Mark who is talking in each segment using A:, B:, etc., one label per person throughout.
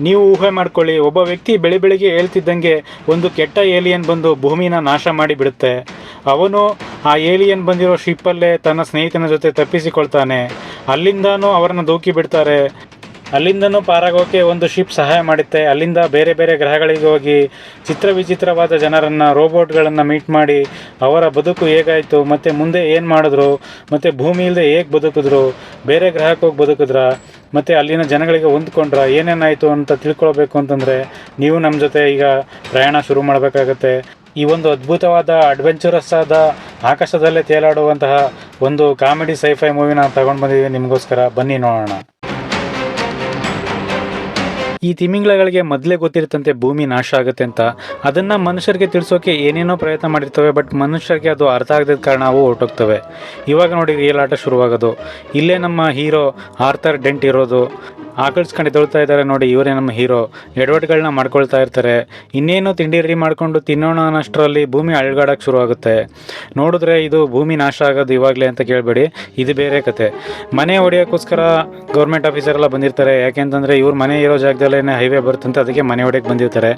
A: ನೀವು ಊಹೆ ಮಾಡ್ಕೊಳ್ಳಿ, ಒಬ್ಬ ವ್ಯಕ್ತಿ ಬೆಳಿಗ್ಗೆ ಹೇಳ್ತಿದ್ದಂಗೆ ಒಂದು ಕೆಟ್ಟ ಏಲಿಯನ್ ಬಂದು ಭೂಮಿನ ನಾಶ ಮಾಡಿಬಿಡುತ್ತೆ. ಅವನು ಆ ಏಲಿಯನ್ ಬಂದಿರೋ ಶಿಪ್ಪಲ್ಲೇ ತನ್ನ ಸ್ನೇಹಿತನ ಜೊತೆ ತಪ್ಪಿಸಿಕೊಳ್ತಾನೆ. ಅಲ್ಲಿಂದನೂ ಅವರನ್ನು ದೂಕಿ ಬಿಡ್ತಾರೆ. ಅಲ್ಲಿಂದನೂ ಪಾರಾಗೋಕ್ಕೆ ಒಂದು ಶಿಪ್ ಸಹಾಯ ಮಾಡುತ್ತೆ. ಅಲ್ಲಿಂದ ಬೇರೆ ಬೇರೆ ಗ್ರಹಗಳಿಗೆ ಹೋಗಿ ವಿಚಿತ್ರವಾದ ಜನರನ್ನು, ರೋಬೋಟ್ಗಳನ್ನು ಮೀಟ್ ಮಾಡಿ ಅವರ ಬದುಕು ಹೇಗಾಯಿತು, ಮತ್ತು ಮುಂದೆ ಏನು ಮಾಡಿದ್ರು, ಮತ್ತು ಭೂಮಿ ಇಲ್ಲದೆ ಹೇಗೆ ಬದುಕಿದ್ರು, ಬೇರೆ ಗ್ರಹಕ್ಕೆ ಹೋಗಿ ಬದುಕಿದ್ರ, ಮತ್ತು ಅಲ್ಲಿನ ಜನಗಳಿಗೆ ಹೊಂದ್ಕೊಂಡ್ರ, ಏನೇನಾಯಿತು ಅಂತ ತಿಳ್ಕೊಳ್ಬೇಕು ಅಂತಂದರೆ ನೀವು ನಮ್ಮ ಜೊತೆ ಈಗ ಪ್ರಯಾಣ ಶುರು ಮಾಡಬೇಕಾಗತ್ತೆ. ಈ ಒಂದು ಅದ್ಭುತವಾದ ಅಡ್ವೆಂಚರಸ್ ಆದ ಆಕಾಶದಲ್ಲೇ ತೇಲಾಡುವಂತಹ ಒಂದು ಕಾಮಿಡಿ ಸೈಫೈ ಮೂವಿನ ತಗೊಂಡು ಬಂದಿದ್ದೀವಿ ನಿಮಗೋಸ್ಕರ. ಬನ್ನಿ ನೋಡೋಣ. ಈ ತಿಮಿಂಗ್ಲಗಳಿಗೆ ಮೊದಲೇ ಗೊತ್ತಿರುತ್ತಂತೆ ಭೂಮಿ ನಾಶ ಆಗುತ್ತೆ ಅಂತ. ಅದನ್ನು ಮನುಷ್ಯರಿಗೆ ತಿಳಿಸೋಕೆ ಏನೇನೋ ಪ್ರಯತ್ನ ಮಾಡಿರ್ತವೆ, ಬಟ್ ಮನುಷ್ಯರಿಗೆ ಅದು ಅರ್ಥ ಆಗದ ಕಾರಣ ಅವು ಹೊರಟೋಗ್ತವೆ. ಇವಾಗ ನೋಡಿ ರಿಯಲ್ ಆಟ ಶುರುವಾಗೋದು. ಇಲ್ಲೇ ನಮ್ಮ ಹೀರೋ ಆರ್ಥರ್ ಡೆಂಟ್ ಇರೋದು. ಆಕಳಿಸ್ಕೊಂಡು ಎದೊಳ್ತಾ ಇದ್ದಾರೆ ನೋಡಿ, ಇವರೇ ನಮ್ಮ ಹೀರೋ. ಎಡವಟ್ಗಳನ್ನ ಮಾಡ್ಕೊಳ್ತಾ ಇರ್ತಾರೆ. ಇನ್ನೇನು ತಿಂಡಿ ರೆಡಿ ಮಾಡ್ಕೊಂಡು ತಿನ್ನೋಣ ಅನ್ನೋಷ್ಟರಲ್ಲಿ ಭೂಮಿ ಅಳ್ಗಾಡೋಕ್ಕೆ ಶುರು ಆಗುತ್ತೆ. ನೋಡಿದ್ರೆ ಇದು ಭೂಮಿ ನಾಶ ಆಗೋದು ಇವಾಗಲೇ ಅಂತ ಕೇಳಬೇಡಿ, ಇದು ಬೇರೆ ಕತೆ. ಮನೆ ಹೊಡೆಯೋಕ್ಕೋಸ್ಕರ ಗೌರ್ಮೆಂಟ್ ಆಫೀಸರ್ ಎಲ್ಲ ಬಂದಿರ್ತಾರೆ. ಯಾಕೆಂತಂದರೆ ಇವ್ರು ಮನೆ ಇರೋ ಜಾಗದಲ್ಲೇ ಹೈವೇ ಬರುತ್ತಂತೆ, ಅದಕ್ಕೆ ಮನೆ ಹೊಡೆಯಕ್ಕೆ ಬಂದಿರ್ತಾರೆ.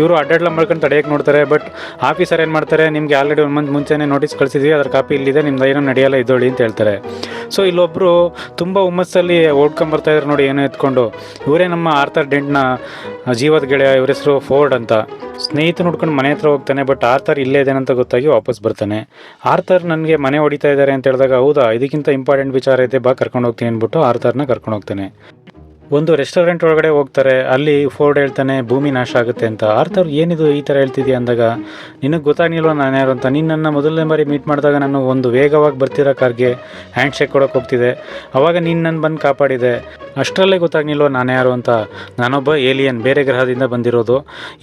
A: ಇವರು ಅಡ್ಡಾಡ್ಲ ಮಾಡ್ಕೊಂಡು ತಡೆಯೋಕ್ಕೆ ನೋಡ್ತಾರೆ. ಬಟ್ ಆಫೀಸರ್ ಏನು ಮಾಡ್ತಾರೆ, ನಿಮಗೆ ಆಲ್ರೆಡಿ 1 ಮಂತ್ ಮುಂಚೆನೇ ನೋಟಿಸ್ ಕಳಿಸಿದ್ವಿ, ಅದರ ಕಾಪಿ ಇಲ್ಲಿದೆ, ನಿಮ್ದು ಏನೋ ನಡೆಯಲ್ಲ, ಇದ್ದೋಳಿ ಅಂತ ಹೇಳ್ತಾರೆ. ಸೊ ಇಲ್ಲೊಬ್ಬರು ತುಂಬ ಹುಮ್ಮಸ್ಸಲ್ಲಿ ಓಡ್ಕೊಂಬರ್ತಾ ಇದ್ದಾರೆ ನೋಡಿ ಏನೋ ಎತ್ಕೊಂಡು. ಇವರೇ ನಮ್ಮ ಆರ್ಥರ್ ಡೆಂಟ್ನ ಜೀವದ ಗೆಳೆಯ. ಇವ್ರ ಹೆಸರು ಫೋರ್ಡ್ ಅಂತ. ಸ್ನೇಹಿತನ ಹುಡ್ಕೊಂಡು ಮನೆ ಹತ್ರ ಹೋಗ್ತಾನೆ. ಬಟ್ ಆರ್ಥರ್ ಇಲ್ಲೇ ಇದೇನಂತ ಗೊತ್ತಾಗಿ ವಾಪಸ್ ಬರ್ತಾನೆ. ಆರ್ಥರ್ ನನಗೆ ಮನೆ ಹೊಡಿತಾ ಇದ್ದಾರೆ ಅಂತ ಹೇಳಿದಾಗ, ಹೌದಾ ಇದಕ್ಕಿಂತ ಇಂಪಾರ್ಟೆಂಟ್ ವಿಚಾರ ಐತೆ, ಬಾ ಕರ್ಕೊಂಡು ಹೋಗ್ತೀನಿ ಅಂದ್ಬಿಟ್ಟು ಆರ್ಥರ್ನ ಕರ್ಕೊಂಡು ಹೋಗ್ತಾನೆ. ಒಂದು ರೆಸ್ಟೋರೆಂಟ್ ಒಳಗಡೆ ಹೋಗ್ತಾರೆ. ಅಲ್ಲಿ ಫೋರ್ಡ್ ಹೇಳ್ತಾನೆ ಭೂಮಿ ನಾಶ ಆಗುತ್ತೆ ಅಂತ. ಆರ್ಥರ್ ಏನಿದು ಈ ಥರ ಹೇಳ್ತಿದ್ಯಾ ಅಂದಾಗ, ನಿನಗೆ ಗೊತ್ತಾಗಿಲ್ವ ನಾನು ಯಾರು ಅಂತ. ನೀನು ನನ್ನ ಮೊದಲನೇ ಬಾರಿ ಮೀಟ್ ಮಾಡಿದಾಗ ನಾನು ಒಂದು ವೇಗವಾಗಿ ಬರ್ತಿರೋ ಕಾರ್ಗೆ ಹ್ಯಾಂಡ್ ಶೇಕ್ ಕೊಡೋಕೆ ಹೋಗ್ತಿದ್ದೆ. ಆವಾಗ ನೀನು ನನ್ನ ಬಂದು ಕಾಪಾಡಿದೆ. ಅಷ್ಟರಲ್ಲೇ ಗೊತ್ತಾಗಿಲ್ವ ನಾನು ಯಾರು ಅಂತ. ನಾನೊಬ್ಬ ಏಲಿಯನ್, ಬೇರೆ ಗ್ರಹದಿಂದ ಬಂದಿರೋದು.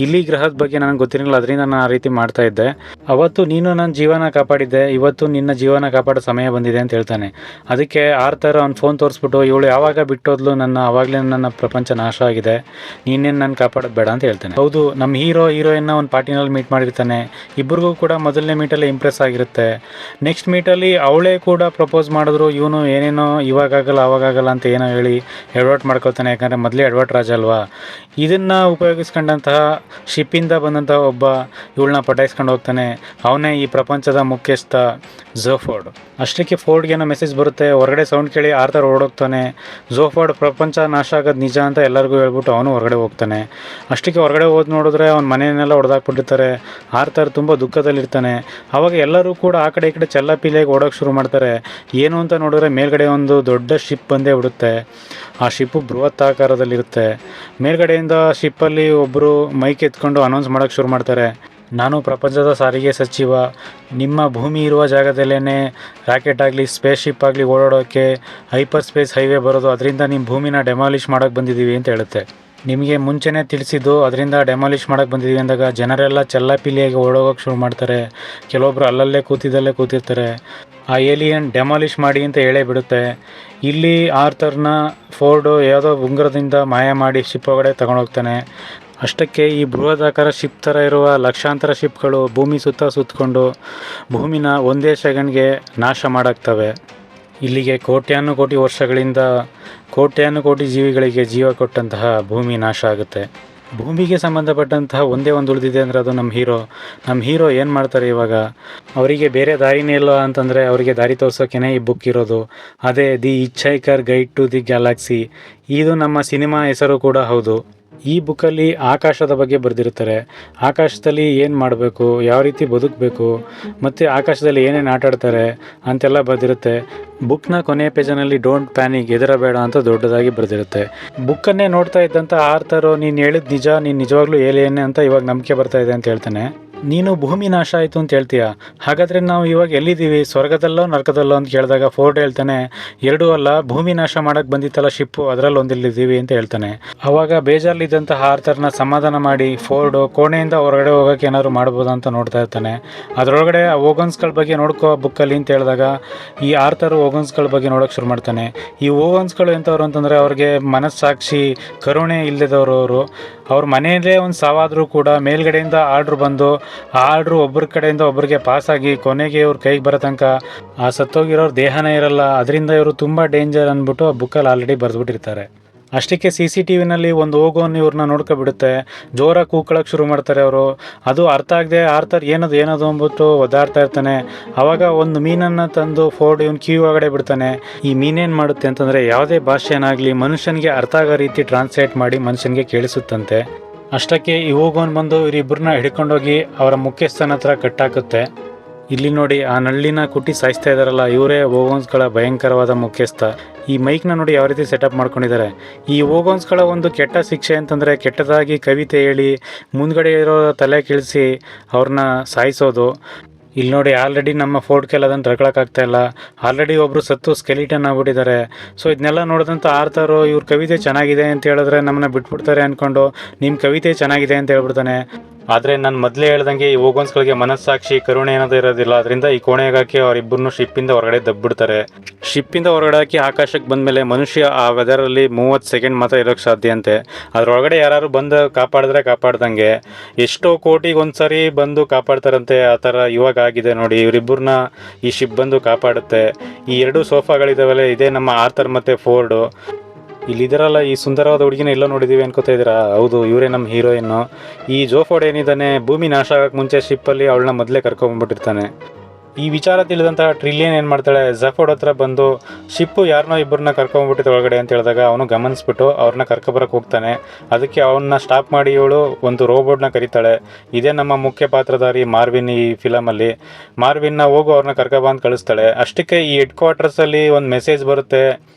A: ಇಲ್ಲಿ ಗ್ರಹದ ಬಗ್ಗೆ ನನಗೆ ಗೊತ್ತಿರಲಿಲ್ಲ, ಅದರಿಂದ ನಾನು ಆ ರೀತಿ ಮಾಡ್ತಾ ಇದ್ದೆ. ಅವತ್ತು ನೀನು ನನ್ನ ಜೀವನ ಕಾಪಾಡಿದ್ದೆ, ಇವತ್ತು ನಿನ್ನ ಜೀವನ ಕಾಪಾಡೋ ಸಮಯ ಬಂದಿದೆ ಅಂತ ಹೇಳ್ತಾನೆ. ಅದಕ್ಕೆ ಆರ್ಥರ್ ಅವ್ನ ಫೋನ್ ತೋರಿಸ್ಬಿಟ್ಟು, ಇವಳು ಯಾವಾಗ ಬಿಟ್ಟೋದ್ಲು ನನ್ನ, ಆವಾಗಲೇ ನನ್ನ ಪ್ರಪಂಚ ನಾಶ ಆಗಿದೆ, ನೀನೇನು ನನ್ನ ಕಾಪಾಡೋದು ಬೇಡ ಅಂತ ಹೇಳ್ತಾನೆ. ಹೌದು, ನಮ್ಮ ಹೀರೋಯಿನ್ನ ಒಂದು ಪಾರ್ಟಿನಲ್ಲಿ ಮೀಟ್ ಮಾಡಿರ್ತಾನೆ. ಇಬ್ಬರಿಗೂ ಕೂಡ ಮೊದಲನೇ ಮೀಟಲ್ಲಿ ಇಂಪ್ರೆಸ್ ಆಗಿರುತ್ತೆ. ನೆಕ್ಸ್ಟ್ ಮೀಟಲ್ಲಿ ಅವಳೇ ಕೂಡ ಪ್ರಪೋಸ್ ಮಾಡಿದ್ರು. ಇವನು ಏನೇನೋ ಇವಾಗಲ್ಲ ಅವಾಗಲ್ಲ ಅಂತ ಏನೋ ಹೇಳಿ ಎಡ್ವರ್ಟ್ ಮಾಡ್ಕೊಳ್ತಾನೆ. ಯಾಕಂದರೆ ಮೊದಲೇ ಎಡ್ವರ್ಟ್ ರಾಜ ಅಲ್ವಾ. ಇದನ್ನು ಉಪಯೋಗಿಸ್ಕೊಂಡಂತಹ ಶಿಪ್ಪಿಂದ ಬಂದಂತಹ ಒಬ್ಬ ಇವಳನ್ನ ಪಟಾಯಿಸ್ಕೊಂಡು ಹೋಗ್ತಾನೆ. ಅವನೇ ಈ ಪ್ರಪಂಚದ ಮುಖ್ಯಸ್ಥ ಝೋಫೋರ್ಡ್. ಅಷ್ಟಕ್ಕೆ ಫೋರ್ಡ್ಗೇನೋ ಮೆಸೇಜ್ ಬರುತ್ತೆ. ಹೊರಗಡೆ ಸೌಂಡ್ ಕೇಳಿ ಆರ್ಥರ್ ಓಡೋಗ್ತಾನೆ. ಝೋಫೋರ್ಡ್ ಪ್ರಪಂಚ ನಾಶ ಆಗೋದು ನಿಜ ಅಂತ ಎಲ್ಲರಿಗೂ ಹೇಳ್ಬಿಟ್ಟು ಅವನು ಹೊರಗಡೆ ಹೋಗ್ತಾನೆ. ಅಷ್ಟಕ್ಕೆ ಹೊರಗಡೆ ಹೋದ್ ನೋಡಿದ್ರೆ ಅವ್ನ ಮನೆಯನ್ನೆಲ್ಲ ಹೊಡೆದಾಕ್ಬಿಟ್ಟಿರ್ತಾರೆ. ಆರ್ಥರ್ ತುಂಬ ದುಃಖದಲ್ಲಿರ್ತಾನೆ. ಆವಾಗ ಎಲ್ಲರೂ ಕೂಡ ಆ ಕಡೆ ಈ ಕಡೆ ಚೆಲ್ಲಪಿಲ್ಲಿಯಾಗಿ ಓಡೋಕ್ಕೆ ಶುರು ಮಾಡ್ತಾರೆ. ಏನು ಅಂತ ನೋಡಿದ್ರೆ ಮೇಲ್ಗಡೆ ಒಂದು ದೊಡ್ಡ ಶಿಪ್ ಬಂದೇ ಬಿಡುತ್ತೆ. ಆ ಶಿಪ್ಪು ಬೃಹತ್ತಾಕಾರದಲ್ಲಿರುತ್ತೆ. ಮೇಲ್ಗಡೆಯಿಂದ ಶಿಪ್ಪಲ್ಲಿ ಒಬ್ಬರು ಮೈಕ್ ಎತ್ಕೊಂಡು ಅನೌನ್ಸ್ ಮಾಡೋಕ್ಕೆ ಶುರು ಮಾಡ್ತಾರೆ. ನಾನು ಪ್ರಪಂಚದ ಸಾರಿಗೆ ಸಚಿವ, ನಿಮ್ಮ ಭೂಮಿ ಇರುವ ಜಾಗದಲ್ಲೇ ರಾಕೆಟ್ ಆಗಲಿ ಸ್ಪೇಸ್ ಶಿಪ್ ಆಗಲಿ ಓಡಾಡೋಕ್ಕೆ ಹೈಪರ್ ಸ್ಪೇಸ್ ಹೈವೇ ಬರೋದು, ಅದರಿಂದ ನಿಮ್ಮ ಭೂಮಿನ ಡೆಮಾಲಿಷ್ ಮಾಡೋಕ್ಕೆ ಬಂದಿದ್ದೀವಿ ಅಂತ ಹೇಳುತ್ತೆ. ನಿಮಗೆ ಮುಂಚೆನೇ ತಿಳಿಸಿದ್ದು, ಅದರಿಂದ ಡೆಮಾಲಿಷ್ ಮಾಡೋಕ್ಕೆ ಬಂದಿದ್ದೀವಿ ಅಂದಾಗ ಜನರೆಲ್ಲ ಚೆಲ್ಲಾಪಿಲ್ಲಿಯಾಗಿ ಓಡೋಗೋಕ್ಕೆ ಶುರು ಮಾಡ್ತಾರೆ. ಕೆಲವೊಬ್ಬರು ಅಲ್ಲಲ್ಲೇ ಕೂತಿರ್ತಾರೆ. ಆ ಏಲಿಯನ್ ಡೆಮಾಲಿಷ್ ಮಾಡಿ ಅಂತ ಹೇಳೇ ಬಿಡುತ್ತೆ. ಇಲ್ಲಿ ಆರ್ಥರ್ನ ಫೋರ್ಡು ಯಾವುದೋ ಉಂಗುರದಿಂದ ಮಾಯ ಮಾಡಿ ಶಿಪ್ ಒಳಗಡೆ ತಗೊಂಡೋಗ್ತಾನೆ. ಅಷ್ಟಕ್ಕೆ ಈ ಬೃಹದಾಕಾರ ಶಿಪ್ ಥರ ಇರುವ ಲಕ್ಷಾಂತರ ಶಿಪ್ಗಳು ಭೂಮಿ ಸುತ್ತಕೊಂಡು ಭೂಮಿನ ಒಂದೇ ಸೆಕೆಂಡ್ಗೆ ನಾಶ ಮಾಡಾಕ್ತವೆ. ಇಲ್ಲಿಗೆ ಕೋಟ್ಯಾನುಕೋಟಿ ವರ್ಷಗಳಿಂದ ಕೋಟ್ಯಾನುಕೋಟಿ ಜೀವಿಗಳಿಗೆ ಜೀವ ಕೊಟ್ಟಂತಹ ಭೂಮಿ ನಾಶ ಆಗುತ್ತೆ. ಭೂಮಿಗೆ ಸಂಬಂಧಪಟ್ಟಂತಹ ಒಂದೇ ಒಂದು ಉಳಿದಿದೆ ಅಂದರೆ ಅದು ನಮ್ಮ ಹೀರೋ ಏನು ಮಾಡ್ತಾರೆ ಇವಾಗ. ಅವರಿಗೆ ಬೇರೆ ದಾರಿನೇ ಇಲ್ಲ ಅಂತಂದರೆ ಅವರಿಗೆ ದಾರಿ ತೋರ್ಸೋಕೆ ಈ ಬುಕ್ ಇರೋದು. ಅದೇ the hitchhiker guide to the galaxy. ಇದು ನಮ್ಮ ಸಿನಿಮಾ ಹೆಸರು ಕೂಡ ಹೌದು. ಈ ಬುಕ್ಕಲ್ಲಿ ಆಕಾಶದ ಬಗ್ಗೆ ಬರೆದಿರ್ತಾರೆ. ಆಕಾಶದಲ್ಲಿ ಏನು ಮಾಡಬೇಕು, ಯಾವ ರೀತಿ ಬದುಕಬೇಕು, ಮತ್ತು ಆಕಾಶದಲ್ಲಿ ಏನೇನು ಆಟಾಡ್ತಾರೆ ಅಂತೆಲ್ಲ ಬರೆದಿರುತ್ತೆ. ಬುಕ್ನ ಕೊನೆಯ ಪೇಜನಲ್ಲಿ ಡೋಂಟ್ ಪ್ಯಾನಿಕ್, ಹೆದರಬೇಡ ಅಂತ ದೊಡ್ಡದಾಗಿ ಬರೆದಿರುತ್ತೆ. ಬುಕ್ಕನ್ನೇ ನೋಡ್ತಾ ಇದ್ದಂಥ ಆರ್ಥರು, ನೀನು ಹೇಳಿದ ನಿಜ, ನೀನು ನಿಜವಾಗ್ಲೂ ಏಲಿಯನ್ನೇ ಅಂತ ಇವಾಗ ನಂಬಿಕೆ ಬರ್ತಾ ಇದೆ ಅಂತ ಹೇಳ್ತಾನೆ. ನೀನು ಭೂಮಿ ನಾಶ ಆಯಿತು ಅಂತ ಹೇಳ್ತೀಯ, ಹಾಗಾದರೆ ನಾವು ಇವಾಗ ಎಲ್ಲಿದ್ದೀವಿ, ಸ್ವರ್ಗದಲ್ಲೋ ನರಕದಲ್ಲೋ ಅಂತ ಕೇಳಿದಾಗ ಫೋರ್ಡ್ ಹೇಳ್ತಾನೆ, ಎರಡೂ ಅಲ್ಲ, ಭೂಮಿ ನಾಶ ಮಾಡೋಕ್ಕೆ ಬಂದಿತ್ತಲ್ಲ ಶಿಪ್ಪು, ಅದರಲ್ಲಿ ಒಂದಿಲ್ಲಿದ್ದೀವಿ ಅಂತ ಹೇಳ್ತಾನೆ. ಆವಾಗ ಬೇಜಾರಲ್ಲಿದ್ದಂತಹ ಆರ್ಥರ್ನ ಸಮಾಧಾನ ಮಾಡಿ ಫೋರ್ಡು ಕೋಣೆಯಿಂದ ಹೊರಗಡೆ ಹೋಗೋಕ್ಕೆ ಏನಾದ್ರು ಮಾಡ್ಬೋದಾ ಅಂತ ನೋಡ್ತಾ ಇರ್ತಾನೆ. ಅದರೊಳಗಡೆ ಆ ಓಗನ್ಸ್ಗಳ ಬಗ್ಗೆ ನೋಡ್ಕೋ ಬುಕ್ಕಲ್ಲಿ ಅಂತ ಹೇಳಿದಾಗ ಈ ಆರ್ಥರು ಓಗನ್ಸ್ಗಳ ಬಗ್ಗೆ ನೋಡೋಕ್ಕೆ ಶುರು ಮಾಡ್ತಾನೆ. ಈ ಓಗನ್ಸ್ಗಳು ಎಂಥವ್ರು ಅಂತಂದರೆ ಅವ್ರಿಗೆ ಮನಸ್ಸಾಕ್ಷಿ, ಕರುಣೆ ಇಲ್ಲದವರು. ಅವ್ರ ಮನೆಯಲ್ಲೇ ಒಂದು ಸಾವಾದರೂ ಕೂಡ ಮೇಲ್ಗಡೆಯಿಂದ ಆರ್ಡ್ರ್ ಬಂದು ಆ ಆರ್ಡ್ರು ಒಬ್ಬರ ಕಡೆಯಿಂದ ಒಬ್ಬರಿಗೆ ಪಾಸಾಗಿ ಕೊನೆಗೆ ಇವ್ರ ಕೈಗೆ ಬರೋ ತನಕ ಆ ಸತ್ತೋಗಿರೋರು ದೇಹನೇ ಇರಲ್ಲ. ಅದರಿಂದ ಇವರು ತುಂಬ ಡೇಂಜರ್ ಅಂದ್ಬಿಟ್ಟು ಆ ಬುಕ್ಕಲ್ಲಿ ಆಲ್ರೆಡಿ ಬರೆದ್ಬಿಟ್ಟಿರ್ತಾರೆ. ಅಷ್ಟಕ್ಕೆ CCTVನಲ್ಲಿ ಒಂದು ಹೋಗೋನ್ ಇವ್ರನ್ನ ನೋಡ್ಕೊಬಿಡುತ್ತೆ. ಜೋರಾಗಿ ಕೂಕ್ಕೊಳ್ಳೋಕೆ ಶುರು ಮಾಡ್ತಾರೆ ಅವರು. ಅದು ಅರ್ಥ ಆಗದೆ ಆರ್ಥರ್ ಏನದು ಅಂದ್ಬಿಟ್ಟು ಒದ್ದಾಡ್ತಾ ಇರ್ತಾನೆ. ಆವಾಗ ಒಂದು ಮೀನನ್ನು ತಂದು ಫೋರ್ಡ್ ಇವನು ಕಿವಿ ಒಳಗಡೆ ಬಿಡ್ತಾನೆ. ಈ ಮೀನೇನು ಮಾಡುತ್ತೆ ಅಂತಂದರೆ ಯಾವುದೇ ಭಾಷೆನಾಗಲಿ ಮನುಷ್ಯನಿಗೆ ಅರ್ಥ ಆಗೋ ರೀತಿ ಟ್ರಾನ್ಸ್ಲೇಟ್ ಮಾಡಿ ಮನುಷ್ಯನಿಗೆ ಕೇಳಿಸುತ್ತಂತೆ. ಅಷ್ಟಕ್ಕೆ ಈ ಹೋಗೋನ್ ಬಂದು ಇವರಿಬ್ಬರನ್ನ ಹಿಡ್ಕೊಂಡೋಗಿ ಅವರ ಮುಖ್ಯಸ್ಥನ ಹತ್ರ ಕಟ್ಟಾಕುತ್ತೆ. ಇಲ್ಲಿ ನೋಡಿ ಆ ನಳ್ಳಿನ ಕುಟ್ಟಿ ಸಾಯಿಸ್ತಾ ಇದ್ದಾರಲ್ಲ, ಇವರೇ ಓಗೋನ್ಸ್ಗಳ ಭಯಂಕರವಾದ ಮುಖ್ಯಸ್ಥ. ಈ ಮೈಕ್ನ ನೋಡಿ ಯಾವ ರೀತಿ ಸೆಟಪ್ ಮಾಡ್ಕೊಂಡಿದ್ದಾರೆ. ಈ ಓಗೋನ್ಸ್ಗಳ ಒಂದು ಕೆಟ್ಟ ಶಿಕ್ಷೆ ಅಂತಂದರೆ ಕೆಟ್ಟದಾಗಿ ಕವಿತೆ ಹೇಳಿ ಮುಂದ್ಗಡೆ ಇರೋ ತಲೆ ಕೀಳಿಸಿ ಅವ್ರನ್ನ ಸಾಯಿಸೋದು. ಇಲ್ಲಿ ನೋಡಿ ಆಲ್ರೆಡಿ ನಮ್ಮ ಫೋರ್ಡ್ ಕೆಲ ಅದನ್ನು ತಡ್ಕೊಳಕ್ಕಾಗ್ತಾ ಇಲ್ಲ. ಆಲ್ರೆಡಿ ಒಬ್ಬರು ಸತ್ತು ಸ್ಕೆಲಿಟನ್ ಆಗ್ಬಿಟ್ಟಿದ್ದಾರೆ. ಸೊ ಇದನ್ನೆಲ್ಲ ನೋಡಿದಂಥ ಆರ್ಥರು ಇವ್ರ ಕವಿತೆ ಚೆನ್ನಾಗಿದೆ ಅಂತ ಹೇಳಿದ್ರೆ ನಮ್ಮನ್ನ ಬಿಟ್ಬಿಡ್ತಾರೆ ಅಂದ್ಕೊಂಡು ನಿಮ್ಮ ಕವಿತೆ ಚೆನ್ನಾಗಿದೆ ಅಂತ ಹೇಳ್ಬಿಡ್ತಾನೆ. ಆದರೆ ನಾನು ಮೊದಲೇ ಹೇಳ್ದಂಗೆ ಈ ಓಗೋನ್ಸ್ಗಳಿಗೆ ಮನಸ್ಸಾಕ್ಷಿ ಕರುಣೆ ಏನೋದು ಇರೋದಿಲ್ಲ. ಅದರಿಂದ ಈ ಕೋಣೆಗೆ ಹಾಕಿ ಅವರಿಬ್ಬರನ್ನು ಶಿಪ್ಪಿಂದ ಹೊರಗಡೆ ದಬ್ಬಿಡ್ತಾರೆ. ಶಿಪ್ಪಿಂದ ಹೊರಗಡೆ ಹಾಕಿ ಆಕಾಶಕ್ಕೆ ಬಂದಮೇಲೆ ಮನುಷ್ಯ ಆ ವೆದರಲ್ಲಿ 30 ಸೆಕೆಂಡ್ ಮಾತ್ರ ಇರೋಕ್ಕೆ ಸಾಧ್ಯ ಅಂತೆ. ಅದರೊಳಗಡೆ ಯಾರು ಬಂದು ಕಾಪಾಡಿದ್ರೆ ಕಾಪಾಡ್ದಂಗೆ. ಎಷ್ಟೋ ಕೋಟಿಗೆ ಒಂದ್ಸರಿ ಬಂದು ಕಾಪಾಡ್ತಾರಂತೆ. ಆ ಥರ ಇವಾಗ ಆಗಿದೆ ನೋಡಿ. ಇವರಿಬ್ಬರನ್ನ ಈ ಶಿಪ್ ಬಂದು ಕಾಪಾಡುತ್ತೆ. ಈ 2 ಸೋಫಾಗಳಿದಾವಲ್ಲ, ಇದೇ ನಮ್ಮ ಆರ್ಥರ್ ಮತ್ತು ಫೋರ್ಡು. ಇಲ್ಲಿದ್ದಾರಲ್ಲ ಈ ಸುಂದರವಾದ ಹುಡುಗಿನ ಎಲ್ಲ ನೋಡಿದ್ದೀವಿ ಅನ್ಕೋತಾ ಇದ್ದೀರಾ? ಹೌದು, ಇವರೇ ನಮ್ಮ ಹೀರೋಯಿನ್ನು. ಈ ಜೋಫೋರ್ಡ್ ಏನಿದ್ದಾನೆ, ಭೂಮಿ ನಾಶ ಆಗೋಕ್ಕೆ ಮುಂಚೆ ಶಿಪ್ಪಲ್ಲಿ ಅವಳನ್ನ ಮೊದಲೇ ಕರ್ಕೊಂಡ್ಬಿಟ್ಟಿರ್ತಾನೆ. ಈ ವಿಚಾರ ತಿಳಿದಂತಹ ಟ್ರಿಲಿಯನ್ ಏನು ಮಾಡ್ತಾಳೆ, ಜಫೋರ್ಡ್ ಹತ್ರ ಬಂದು ಶಿಪ್ಪು ಯಾರನ್ನೋ ಇಬ್ಬರನ್ನ ಕರ್ಕೊಂಡ್ಬಿಟ್ಟಿದ್ದ ಒಳಗಡೆ ಅಂತ ಹೇಳಿದಾಗ ಅವನು ಗಮನಿಸ್ಬಿಟ್ಟು ಅವ್ರನ್ನ ಕರ್ಕೊಬರಕ್ಕೆ ಹೋಗ್ತಾನೆ. ಅದಕ್ಕೆ ಅವನ್ನ ಸ್ಟಾಪ್ ಮಾಡಿ ಇವಳು ಒಂದು ರೋಬೋಟ್ನ ಕರೀತಾಳೆ. ಇದೇ ನಮ್ಮ ಮುಖ್ಯ ಪಾತ್ರಧಾರಿ ಮಾರ್ವಿನ್. ಈ ಫಿಲಮಲ್ಲಿ ಮಾರ್ವಿನ್ನ ಹೋಗು ಅವ್ರನ್ನ ಕರ್ಕೊಬಂದು ಕಳಿಸ್ತಾಳೆ. ಅಷ್ಟಕ್ಕೆ ಈ ಹೆಡ್ ಕ್ವಾರ್ಟರ್ಸಲ್ಲಿ ಒಂದು ಮೆಸೇಜ್ ಬರುತ್ತೆ.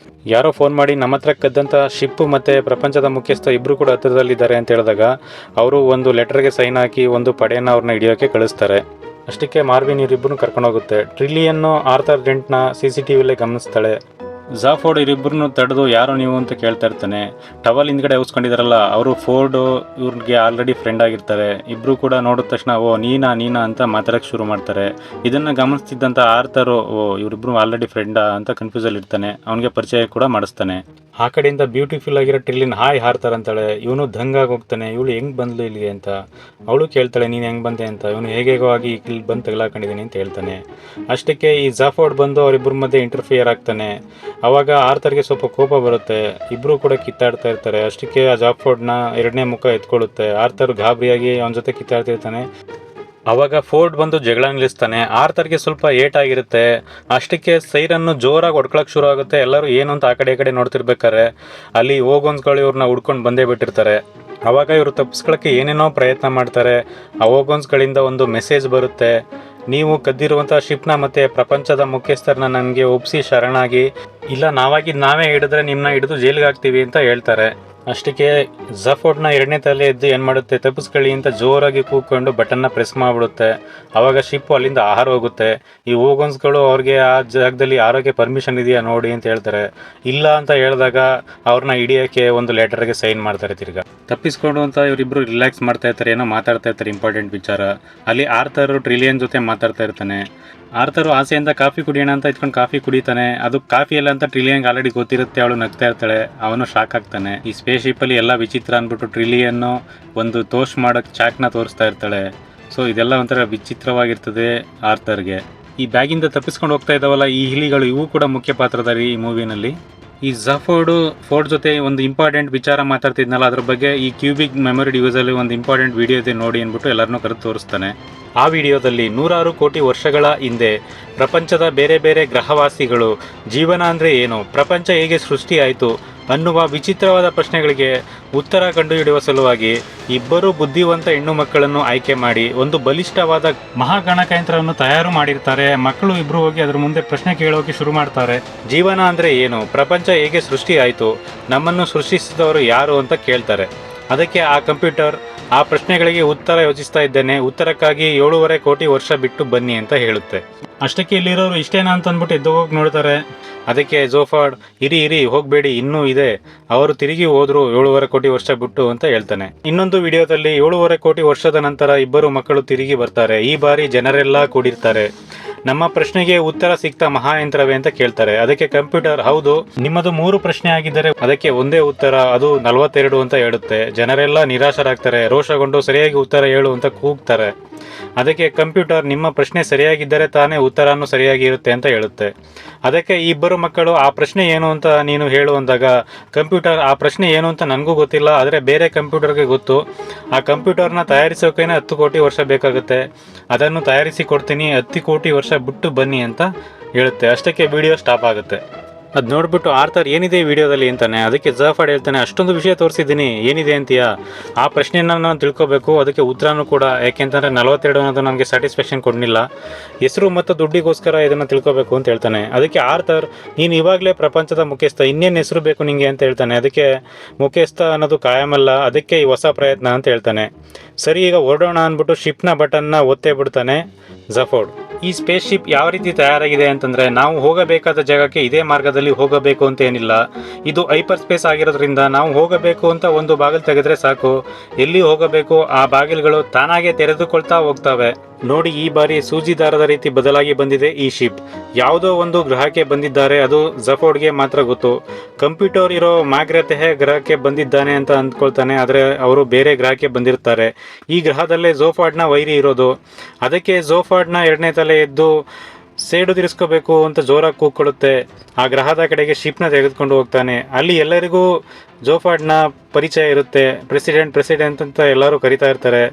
A: ಯಾರೋ ಫೋನ್ ಮಾಡಿ ನಮ್ಮ ಹತ್ರ ಕದ್ದಂಥ ಶಿಪ್ಪು ಮತ್ತು ಪ್ರಪಂಚದ ಮುಖ್ಯಸ್ಥ ಇಬ್ಬರು ಕೂಡ ಹತ್ತಿರದಲ್ಲಿದ್ದಾರೆ ಅಂತ ಹೇಳಿದಾಗ ಅವರು ಒಂದು ಲೆಟರ್ಗೆ ಸೈನ್ ಹಾಕಿ ಒಂದು ಪಡೆಯನ್ನು ಅವ್ರನ್ನ ಹಿಡಿಯೋಕ್ಕೆ ಕಳಿಸ್ತಾರೆ. ಅಷ್ಟಕ್ಕೆ ಮಾರ್ವಿನ್ ಇವರಿಬ್ಬರನ್ನು ಕರ್ಕೊಂಡೋಗುತ್ತೆ. ಟ್ರಿಲಿಯನ್ನು ಆರ್ಥರ್ ಡೆಂಟ್ನ CCTVಲೇ ಗಮನಿಸ್ತಾಳೆ. ಜಾಫೋರ್ಡ್ ಇವರಿಬ್ಬರನ್ನು ತಡೆದು ಯಾರೋ ನೀವು ಅಂತ ಕೇಳ್ತಾ ಇರ್ತಾನೆ. ಟವಲ್ ಹಿಂದ್ಗಡೆ ಉಸ್ಕೊಂಡಿದಾರಲ್ಲ ಅವರು ಫೋರ್ಡು ಇವ್ರಿಗೆ ಆಲ್ರೆಡಿ ಫ್ರೆಂಡ್ ಆಗಿರ್ತಾರೆ. ಇಬ್ಬರು ಕೂಡ ನೋಡಿದ ತಕ್ಷಣ ಓ ನೀನಾ ಅಂತ ಮಾತಾಡೋಕ್ಕೆ ಶುರು ಮಾಡ್ತಾರೆ. ಇದನ್ನು ಗಮನಿಸ್ತಿದ್ದಂಥ ಆರ್ಥರು ಓ ಇವರಿಬ್ಬರು ಆಲ್ರೆಡಿ ಫ್ರೆಂಡಾ ಅಂತ ಕನ್ಫ್ಯೂಸಲ್ಲಿ ಇರ್ತಾನೆ. ಅವನಿಗೆ ಪರಿಚಯ ಕೂಡ ಮಾಡಿಸ್ತಾನೆ. ಆ ಕಡೆಯಿಂದ ಬ್ಯೂಟಿಫುಲ್ ಆಗಿರೋ ಟ್ರಿಲಿನ್ ಹಾಯ್ ಹಾರ್ತಾರ್ ಅಂತಾಳೆ. ಇವನು ದಂಗಾಗಿ ಹೋಗ್ತಾನೆ, ಇವಳು ಹೆಂಗೆ ಬಂದ್ಲು ಇಲ್ಲಿಗೆ ಅಂತ. ಅವಳು ಕೇಳ್ತಾಳೆ ನೀನು ಹೆಂಗೆ ಬಂದೆ ಅಂತ. ಇವನು ಹೇಗೇಗೋ ಆಗಿ ಇಲ್ಲಿ ಬಂದು ತಗಲಾಕೊಂಡಿದ್ದೀನಿ ಅಂತ ಹೇಳ್ತಾನೆ. ಅಷ್ಟಕ್ಕೆ ಈ ಜಾಫೋರ್ಡ್ ಬಂದು ಅವರಿಬ್ಬರ ಮಧ್ಯೆ ಇಂಟರ್ಫಿಯರ್ ಆಗ್ತಾನೆ. ಆವಾಗ ಆರ್ಥರ್ಗೆ ಸ್ವಲ್ಪ ಕೋಪ ಬರುತ್ತೆ. ಇಬ್ಬರು ಕೂಡ ಕಿತ್ತಾಡ್ತಾ ಇರ್ತಾರೆ. ಅಷ್ಟಕ್ಕೆ ಆ ಜಾಫೋರ್ಡ್ನ 2ನೇ ಮುಖ ಎತ್ಕೊಳ್ಳುತ್ತೆ. ಆರ್ಥರ್ ಗಾಬರಿಯಾಗಿ ಅವನ ಜೊತೆ ಕಿತ್ತಾಡ್ತಿರ್ತಾನೆ. ಆವಾಗ ಫೋರ್ಡ್ ಬಂದು ಜಗಳ ನಿಲ್ಲಿಸ್ತಾನೆ. ಆರ್ಥರ್ಗೆ ಸ್ವಲ್ಪ ಏಟಾಗಿರುತ್ತೆ. ಅಷ್ಟಕ್ಕೆ ಸೈರನ್ನು ಜೋರಾಗಿ ಹೊಡ್ಕೊಳಕ್ಕೆ ಶುರು ಆಗುತ್ತೆ. ಎಲ್ಲರೂ ಏನು ಅಂತ ಆ ಕಡೆ ನೋಡ್ತಿರ್ಬೇಕಾರೆ ಅಲ್ಲಿ ಓಗೋನ್ಸ್ಗಳು ಇವ್ರನ್ನ ಹುಡ್ಕೊಂಡು ಬಂದೇ ಬಿಟ್ಟಿರ್ತಾರೆ. ಆವಾಗ ಇವರು ತಪ್ಪಿಸ್ಕೊಳ್ಳೋಕ್ಕೆ ಏನೇನೋ ಪ್ರಯತ್ನ ಮಾಡ್ತಾರೆ. ಆ ಓಗೋನ್ಸ್ಗಳಿಂದ ಒಂದು ಮೆಸೇಜ್ ಬರುತ್ತೆ. ನೀವು ಕದ್ದಿರುವಂಥ ಶಿಪ್ನ ಮತ್ತು ಪ್ರಪಂಚದ ಮುಖ್ಯಸ್ಥರನ್ನ ನನಗೆ ಒಪ್ಪಿಸಿ ಶರಣಾಗಿ, ಇಲ್ಲ ನಾವೇ ಹಿಡಿದ್ರೆ ನಿಮ್ಮನ್ನ ಹಿಡಿದು ಜೈಲಿಗೆ ಹಾಕ್ತೀವಿ ಅಂತ ಹೇಳ್ತಾರೆ. ಅಷ್ಟಕ್ಕೆ ಜಾಫೋರ್ಡ್ನ 2ನೇ ತಲೆ ಎದ್ದು ಏನು ಮಾಡುತ್ತೆ, ತಪ್ಪಿಸ್ಕೊಳ್ಳಿ ಅಂತ ಜೋರಾಗಿ ಕೂತ್ಕೊಂಡು ಬಟನ್ನ ಪ್ರೆಸ್ ಮಾಡಿಬಿಡುತ್ತೆ. ಆವಾಗ ಶಿಪ್ಪು ಅಲ್ಲಿಂದ ಆಹಾರ ಹೋಗುತ್ತೆ. ಈ ಓಗೋನ್ಸ್ಗಳು ಅವ್ರಿಗೆ ಆ ಜಾಗದಲ್ಲಿ ಆರೋಗ್ಯ ಪರ್ಮಿಷನ್ ಇದೆಯಾ ನೋಡಿ ಅಂತ ಹೇಳ್ತಾರೆ. ಇಲ್ಲ ಅಂತ ಹೇಳಿದಾಗ ಅವ್ರನ್ನ ಹಿಡಿಯೋಕ್ಕೆ ಒಂದು ಲೆಟರ್ಗೆ ಸೈನ್ ಮಾಡ್ತಾರೆ. ತಿರ್ಗಾ ತಪ್ಪಿಸ್ಕೊಂಡು ಅಂತ ಇವರಿಬ್ಬರು ರಿಲ್ಯಾಕ್ಸ್ ಮಾಡ್ತಾ ಇರ್ತಾರೆ, ಏನೋ ಮಾತಾಡ್ತಾ ಇರ್ತಾರೆ ಇಂಪಾರ್ಟೆಂಟ್ ವಿಚಾರ. ಅಲ್ಲಿ ಆರ್ಥರ್ ಟ್ರಿಲಿಯನ್ ಜೊತೆ ಮಾತಾಡ್ತಾ ಇರ್ತಾನೆ. ಆರ್ಥರು ಆಸೆಯಿಂದ ಕಾಫಿ ಕುಡಿಯೋಣ ಅಂತ ಇಟ್ಕೊಂಡು ಕಾಫಿ ಕುಡಿತಾನೆ. ಅದು ಕಾಫಿ ಎಲ್ಲ ಅಂತ ಟ್ರಿಲಿಯನ್ಗೆ ಆಲ್ರೆಡಿ ಗೊತ್ತಿರುತ್ತೆ. ಅವಳು ನಗ್ತಾ ಇರ್ತಾಳೆ. ಅವನು ಶಾಕ್ ಆಗ್ತಾನೆ. ಈ ಸ್ಪೇಸ್ ಶಿಪ್ಪಲ್ಲಿ ಎಲ್ಲ ವಿಚಿತ್ರ ಅಂದ್ಬಿಟ್ಟು ಟ್ರಿಲಿಯನ್ನು ಒಂದು ಟೋಸ್ಟ್ ಮಾಡೋಕ್ಕೆ ಚಾಕ್ನ ತೋರಿಸ್ತಾ ಇರ್ತಾಳೆ. ಸೊ ಇದೆಲ್ಲ ಒಂಥರ ವಿಚಿತ್ರವಾಗಿರ್ತದೆ ಆರ್ಥರ್ಗೆ. ಈ ಬ್ಯಾಗಿಂದ ತಪ್ಪಿಸ್ಕೊಂಡು ಹೋಗ್ತಾ ಇದ್ದಾವಲ್ಲ ಈ ಇಲಿಗಳು, ಇವು ಕೂಡ ಮುಖ್ಯ ಪಾತ್ರಧಾರಿ ಈ ಮೂವಿನಲ್ಲಿ. ಈ ಫೋರ್ಡ್ ಜೊತೆ ಒಂದು ಇಂಪಾರ್ಟೆಂಟ್ ವಿಚಾರ ಮಾತಾಡ್ತಿದ್ನಲ್ಲ, ಅದ್ರ ಬಗ್ಗೆ ಈ ಕ್ಯೂಬಿಕ್ ಮೆಮೊರಿ ಡಿವೈಸಲ್ಲಿ ಒಂದು ಇಂಪಾರ್ಟೆಂಟ್ ವಿಡಿಯೋ ಇದೆ ನೋಡಿ ಅಂದ್ಬಿಟ್ಟು ಎಲ್ಲರನ್ನೂ ಕರೆದು ತೋರಿಸ್ತಾನೆ. ಆ ವಿಡಿಯೋದಲ್ಲಿ 100 ಕೋಟಿ ವರ್ಷಗಳ ಹಿಂದೆ ಪ್ರಪಂಚದ ಬೇರೆ ಬೇರೆ ಗ್ರಹವಾಸಿಗಳು ಜೀವನ ಅಂದರೆ ಏನು, ಪ್ರಪಂಚ ಹೇಗೆ ಸೃಷ್ಟಿಯಾಯಿತು ಅನ್ನುವ ವಿಚಿತ್ರವಾದ ಪ್ರಶ್ನೆಗಳಿಗೆ ಉತ್ತರ ಕಂಡುಹಿಡಿಯುವ ಸಲುವಾಗಿ ಇಬ್ಬರು ಬುದ್ಧಿವಂತ ಹೆಣ್ಣು ಮಕ್ಕಳನ್ನು ಆಯ್ಕೆ ಮಾಡಿ ಒಂದು ಬಲಿಷ್ಠವಾದ ಮಹಾಗಣಕಯಂತ್ರವನ್ನು ತಯಾರು ಮಾಡಿರ್ತಾರೆ. ಮಕ್ಕಳು ಇಬ್ಬರು ಹೋಗಿ ಅದರ ಮುಂದೆ ಪ್ರಶ್ನೆ ಕೇಳೋಕೆ ಶುರು ಮಾಡ್ತಾರೆ. ಜೀವನ ಅಂದರೆ ಏನು, ಪ್ರಪಂಚ ಹೇಗೆ ಸೃಷ್ಟಿಯಾಯಿತು, ನಮ್ಮನ್ನು ಸೃಷ್ಟಿಸಿದವರು ಯಾರು ಅಂತ ಕೇಳ್ತಾರೆ. ಅದಕ್ಕೆ ಆ ಕಂಪ್ಯೂಟರ್ ಆ ಪ್ರಶ್ನೆಗಳಿಗೆ ಉತ್ತರ ಯೋಚಿಸ್ತಾ ಇದ್ದೇನೆ, ಉತ್ತರಕ್ಕಾಗಿ 7.5 ಕೋಟಿ ವರ್ಷ ಬಿಟ್ಟು ಬನ್ನಿ ಅಂತ ಹೇಳುತ್ತೆ. ಅಷ್ಟಕ್ಕೆ ಇಲ್ಲಿರೋರು ಇಷ್ಟೇನಾ ಅಂತ ಅಂದ್ಬಿಟ್ಟು ಎದ್ದು ಹೋಗಿ ನೋಡ್ತಾರೆ. ಅದಕ್ಕೆ ಜೋಫಾರ್ಡ್ ಇರಿ ಹೋಗಬೇಡಿ, ಇನ್ನೂ ಇದೆ, ಅವರು ತಿರುಗಿ ಹೋದ್ರು 7.5 ಕೋಟಿ ವರ್ಷ ಬಿಟ್ಟು ಅಂತ ಹೇಳ್ತಾನೆ. ಇನ್ನೊಂದು ವಿಡಿಯೋದಲ್ಲಿ 7.5 ಕೋಟಿ ವರ್ಷದ ನಂತರ ಇಬ್ಬರು ಮಕ್ಕಳು ತಿರುಗಿ ಬರ್ತಾರೆ. ಈ ಬಾರಿ ಜನರೆಲ್ಲ ಕೂಡಿರ್ತಾರೆ. ನಮ್ಮ ಪ್ರಶ್ನೆಗೆ ಉತ್ತರ ಸಿಗ್ತಾ ಮಹಾಯಂತ್ರವೇ ಅಂತ ಕೇಳ್ತಾರೆ. ಅದಕ್ಕೆ ಕಂಪ್ಯೂಟರ್, ಹೌದು, ನಿಮ್ಮದು 3 ಪ್ರಶ್ನೆ ಆಗಿದ್ದರೆ ಅದಕ್ಕೆ ಒಂದೇ ಉತ್ತರ, ಅದು 42 ಅಂತ ಹೇಳುತ್ತೆ. ಜನರೆಲ್ಲ ನಿರಾಶರಾಗ್ತಾರೆ, ರೋಷಗೊಂಡು ಸರಿಯಾಗಿ ಉತ್ತರ ಹೇಳು ಅಂತ ಕೂಗ್ತಾರೆ. ಅದಕ್ಕೆ ಕಂಪ್ಯೂಟರ್, ನಿಮ್ಮ ಪ್ರಶ್ನೆ ಸರಿಯಾಗಿದ್ದರೆ ತಾನೇ ಉತ್ತರನೂ ಸರಿಯಾಗಿ ಇರುತ್ತೆ ಅಂತ ಹೇಳುತ್ತೆ. ಅದಕ್ಕೆ ಈ ಇಬ್ಬರು ಮಕ್ಕಳು, ಆ ಪ್ರಶ್ನೆ ಏನು ಅಂತ ನೀನು ಹೇಳು ಅಂದಾಗ ಕಂಪ್ಯೂಟರ್, ಆ ಪ್ರಶ್ನೆ ಏನು ಅಂತ ನನಗೂ ಗೊತ್ತಿಲ್ಲ, ಆದರೆ ಬೇರೆ ಕಂಪ್ಯೂಟರ್ಗೆ ಗೊತ್ತು. ಆ ಕಂಪ್ಯೂಟರ್ನ ತಯಾರಿಸೋಕೇನೆ 10 ಕೋಟಿ ವರ್ಷ ಬೇಕಾಗುತ್ತೆ, ಅದನ್ನು ತಯಾರಿಸಿ ಕೊಡ್ತೀನಿ, 10 ಕೋಟಿ ವರ್ಷ ಬಿಟ್ಟು ಬನ್ನಿ ಅಂತ ಹೇಳುತ್ತೆ. ಅಷ್ಟಕ್ಕೆ ವಿಡಿಯೋ ಸ್ಟಾಪ್ ಆಗುತ್ತೆ. ಅದು ನೋಡ್ಬಿಟ್ಟು ಆರ್ಥರ್, ಏನಿದೆ ಈ ವಿಡಿಯೋದಲ್ಲಿ ಅಂತಾನೆ. ಅದಕ್ಕೆ ಜಫರ್ಡ್ ಹೇಳ್ತಾನೆ, ಅಷ್ಟೊಂದು ವಿಷಯ ತೋರಿಸಿದ್ದೀನಿ, ಏನಿದೆ ಅಂತೀಯಾ? ಆ ಪ್ರಶ್ನೆಯನ್ನು ನಾನು ತಿಳ್ಕೊಬೇಕು, ಅದಕ್ಕೆ ಉತ್ತರನೂ ಕೂಡ. ಯಾಕೆಂತಂದರೆ 42 ಅನ್ನೋದು ನನಗೆ ಸ್ಯಾಟಿಸ್ಫ್ಯಾಕ್ಷನ್ ಕೊಡಲಿಲ್ಲ, ಹೆಸರು ಮತ್ತು ದುಡ್ಡಿಗೋಸ್ಕರ ಇದನ್ನು ತಿಳ್ಕೊಬೇಕು ಅಂತ ಹೇಳ್ತಾನೆ. ಅದಕ್ಕೆ ಆರ್ಥರ್, ನೀನು ಇವಾಗಲೇ ಪ್ರಪಂಚದ ಮುಖ್ಯಸ್ಥ, ಇನ್ನೇನು ಹೆಸರು ಬೇಕು ನಿಮಗೆ ಅಂತ ಹೇಳ್ತಾನೆ. ಅದಕ್ಕೆ ಮುಖ್ಯಸ್ಥ ಅನ್ನೋದು ಕಾಯಮಲ್ಲ, ಅದಕ್ಕೆ ಈ ಹೊಸ ಪ್ರಯತ್ನ ಅಂತ ಹೇಳ್ತಾನೆ. ಸರಿ, ಈಗ ಹೊರಡೋಣ ಅಂದ್ಬಿಟ್ಟು ಶಿಪ್ನ ಬಟನ್ನ ಒತ್ತೇ ಬಿಡ್ತಾನೆ ಜಫರ್ಡ್. ಈ ಸ್ಪೇಸ್ ಶಿಪ್ ಯಾವ ರೀತಿ ತಯಾರಾಗಿದೆ ಅಂತಂದರೆ, ನಾವು ಹೋಗಬೇಕಾದ ಜಾಗಕ್ಕೆ ಇದೇ ಮಾರ್ಗದಲ್ಲಿ ಹೋಗಬೇಕು ಅಂತ ಏನಿಲ್ಲ. ಇದು ಹೈಪರ್ ಸ್ಪೇಸ್ ಆಗಿರೋದ್ರಿಂದ ನಾವು ಹೋಗಬೇಕು ಅಂತ ಒಂದು ಬಾಗಿಲು ತೆಗೆದ್ರೆ ಸಾಕು, ಎಲ್ಲಿ ಹೋಗಬೇಕು ಆ ಬಾಗಿಲುಗಳು ತಾನಾಗೆ ತೆರೆದುಕೊಳ್ತಾ ಹೋಗ್ತವೆ. ನೋಡಿ, ಈ ಬಾರಿ ಸೂಜಿ ದಾರದ ರೀತಿ ಬದಲಾಗಿ ಬಂದಿದೆ ಈ ಶಿಪ್. ಯಾವುದೋ ಒಂದು ಗ್ರಹಕ್ಕೆ ಬಂದಿದ್ದಾರೆ, ಅದು ಜಫೋರ್ಡ್ಗೆ ಮಾತ್ರ ಗೊತ್ತು. ಕಂಪ್ಯೂಟರ್ ಇರೋ ಮಾಗ್ರತೆಹೆ ಗ್ರಹಕ್ಕೆ ಬಂದಿದ್ದಾನೆ ಅಂತ ಅಂದ್ಕೊಳ್ತಾನೆ, ಆದರೆ ಅವರು ಬೇರೆ ಗ್ರಹಕ್ಕೆ ಬಂದಿರ್ತಾರೆ. ಈ ಗ್ರಹದಲ್ಲೇ ಜೋಫಾರ್ಡ್ನ ವೈರಿ ಇರೋದು. ಅದಕ್ಕೆ ಜೋಫಾರ್ಡ್ನ 2ನೇ ತಲೆ ಎದ್ದು ಸೇಡು ತೀರಿಸ್ಕೋಬೇಕು ಅಂತ ಜೋರಾಗಿ ಕೂಗ್ಕೊಳ್ಳುತ್ತೆ. ಆ ಗ್ರಹದ ಕಡೆಗೆ ಶಿಪ್ನ ತೆಗೆದುಕೊಂಡು ಹೋಗ್ತಾನೆ. ಅಲ್ಲಿ ಎಲ್ಲರಿಗೂ ಜೋಫಾರ್ಡ್ನ ಪರಿಚಯ ಇರುತ್ತೆ. ಪ್ರೆಸಿಡೆಂಟ್ ಅಂತ ಎಲ್ಲರೂ ಕರಿತಾ ಇರ್ತಾರೆ.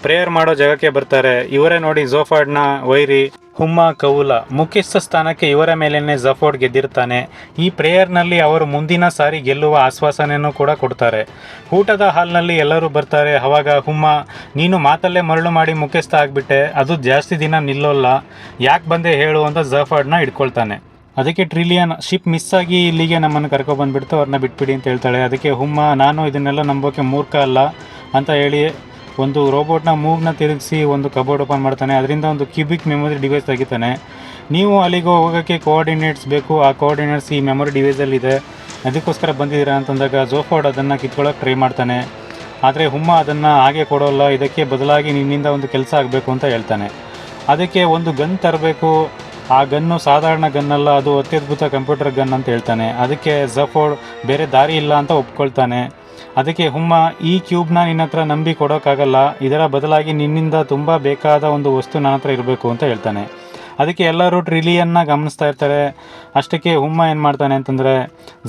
A: ಪ್ರೇಯರ್ ಮಾಡೋ ಜಾಗಕ್ಕೆ ಬರ್ತಾರೆ. ಇವರೇ ನೋಡಿ ಜೋಫಾರ್ಡ್ನ ವೈರಿ ಹುಮ್ಮಾ ಕೌಲಾ. ಮುಖ್ಯಸ್ಥ ಸ್ಥಾನಕ್ಕೆ ಇವರ ಮೇಲೇನೆ ಜಫೋರ್ಡ್ ಗೆದ್ದಿರ್ತಾನೆ. ಈ ಪ್ರೇಯರ್ನಲ್ಲಿ ಅವರು ಮುಂದಿನ ಸಾರಿ ಗೆಲ್ಲುವ ಆಶ್ವಾಸನೆಯನ್ನು ಕೂಡ ಕೊಡ್ತಾರೆ. ಊಟದ ಹಾಲ್ನಲ್ಲಿ ಎಲ್ಲರೂ ಬರ್ತಾರೆ. ಅವಾಗ ಹುಮ್ಮಾ, ನೀನು ಮಾತಲ್ಲೇ ಮರಳು ಮಾಡಿ ಮುಖ್ಯಸ್ಥ ಆಗಿಬಿಟ್ಟೆ, ಅದು ಜಾಸ್ತಿ ದಿನ ನಿಲ್ಲೋಲ್ಲ, ಯಾಕೆ ಬಂದೆ ಹೇಳು ಅಂತ ಜಫೋರ್ಡ್ನ ಹಿಡ್ಕೊಳ್ತಾನೆ. ಅದಕ್ಕೆ ಟ್ರಿಲಿಯನ್, ಶಿಪ್ ಮಿಸ್ ಆಗಿ ಇಲ್ಲಿಗೆ ನಮ್ಮನ್ನು ಕರ್ಕೊಬಂದ್ಬಿಡ್ತು, ಅವ್ರನ್ನ ಬಿಟ್ಬಿಡಿ ಅಂತ ಹೇಳ್ತಾಳೆ. ಅದಕ್ಕೆ ಹುಮ್ಮಾ, ನಾನು ಇದನ್ನೆಲ್ಲ ನಂಬೋಕೆ ಮೂರ್ಖ ಅಲ್ಲ ಅಂತ ಹೇಳಿ ಒಂದು ರೋಬೋಟ್ನ ಮೂಗ್ನ ತಿರುಗಿಸಿ ಒಂದು ಕಬೋರ್ಡ್ ಓಪನ್ ಮಾಡ್ತಾನೆ. ಅದರಿಂದ ಒಂದು ಕ್ಯೂಬಿಕ್ ಮೆಮೊರಿ ಡಿವೈಸ್ ತೆಗಿತಾನೆ. ನೀವು ಅಲ್ಲಿಗೆ ಹೋಗೋಕ್ಕೆ ಕೋಆರ್ಡಿನೇಟ್ಸ್ ಬೇಕು, ಆ ಕೋಆರ್ಡಿನೇಟ್ಸ್ ಈ ಮೆಮೊರಿ ಡಿವೈಸಲ್ಲಿದೆ, ಅದಕ್ಕೋಸ್ಕರ ಬಂದಿದ್ದೀರಾ ಅಂತಂದಾಗ ಜೋಫೋರ್ಡ್ ಅದನ್ನು ಕಿತ್ಕೊಳ್ಳೋಕೆ ಟ್ರೈ ಮಾಡ್ತಾನೆ. ಆದರೆ ಹುಮ್ಮಾ ಅದನ್ನು ಹಾಗೆ ಕೊಡೋಲ್ಲ, ಇದಕ್ಕೆ ಬದಲಾಗಿ ನಿನ್ನಿಂದ ಒಂದು ಕೆಲಸ ಆಗಬೇಕು ಅಂತ ಹೇಳ್ತಾನೆ. ಅದಕ್ಕೆ ಒಂದು ಗನ್ ತರಬೇಕು, ಆ ಗನ್ನು ಸಾಧಾರಣ ಗನ್ನಲ್ಲ, ಅದು ಅತ್ಯದ್ಭುತ ಕಂಪ್ಯೂಟರ್ ಗನ್ ಅಂತ ಹೇಳ್ತಾನೆ. ಅದಕ್ಕೆ ಜಫೋರ್ಡ್ ಬೇರೆ ದಾರಿ ಇಲ್ಲ ಅಂತ ಒಪ್ಕೊಳ್ತಾನೆ. ಅದಕ್ಕೆ ಹುಮ್ಮಾ, ಈ ಕ್ಯೂಬ್ನ ನಿನ್ನ ಹತ್ರ ನಂಬಿ ಕೊಡೋಕ್ಕಾಗಲ್ಲ, ಇದರ ಬದಲಾಗಿ ನಿನ್ನಿಂದ ತುಂಬ ಬೇಕಾದ ಒಂದು ವಸ್ತು ನನ್ನ ಹತ್ರ ಇರಬೇಕು ಅಂತ ಹೇಳ್ತಾನೆ. ಅದಕ್ಕೆ ಎಲ್ಲರೂ ಟ್ರಿಲಿಯನ್ನ ಗಮನಿಸ್ತಾ ಇರ್ತಾರೆ. ಅಷ್ಟಕ್ಕೆ ಹುಮ್ಮಾ ಏನು ಮಾಡ್ತಾನೆ ಅಂತಂದರೆ,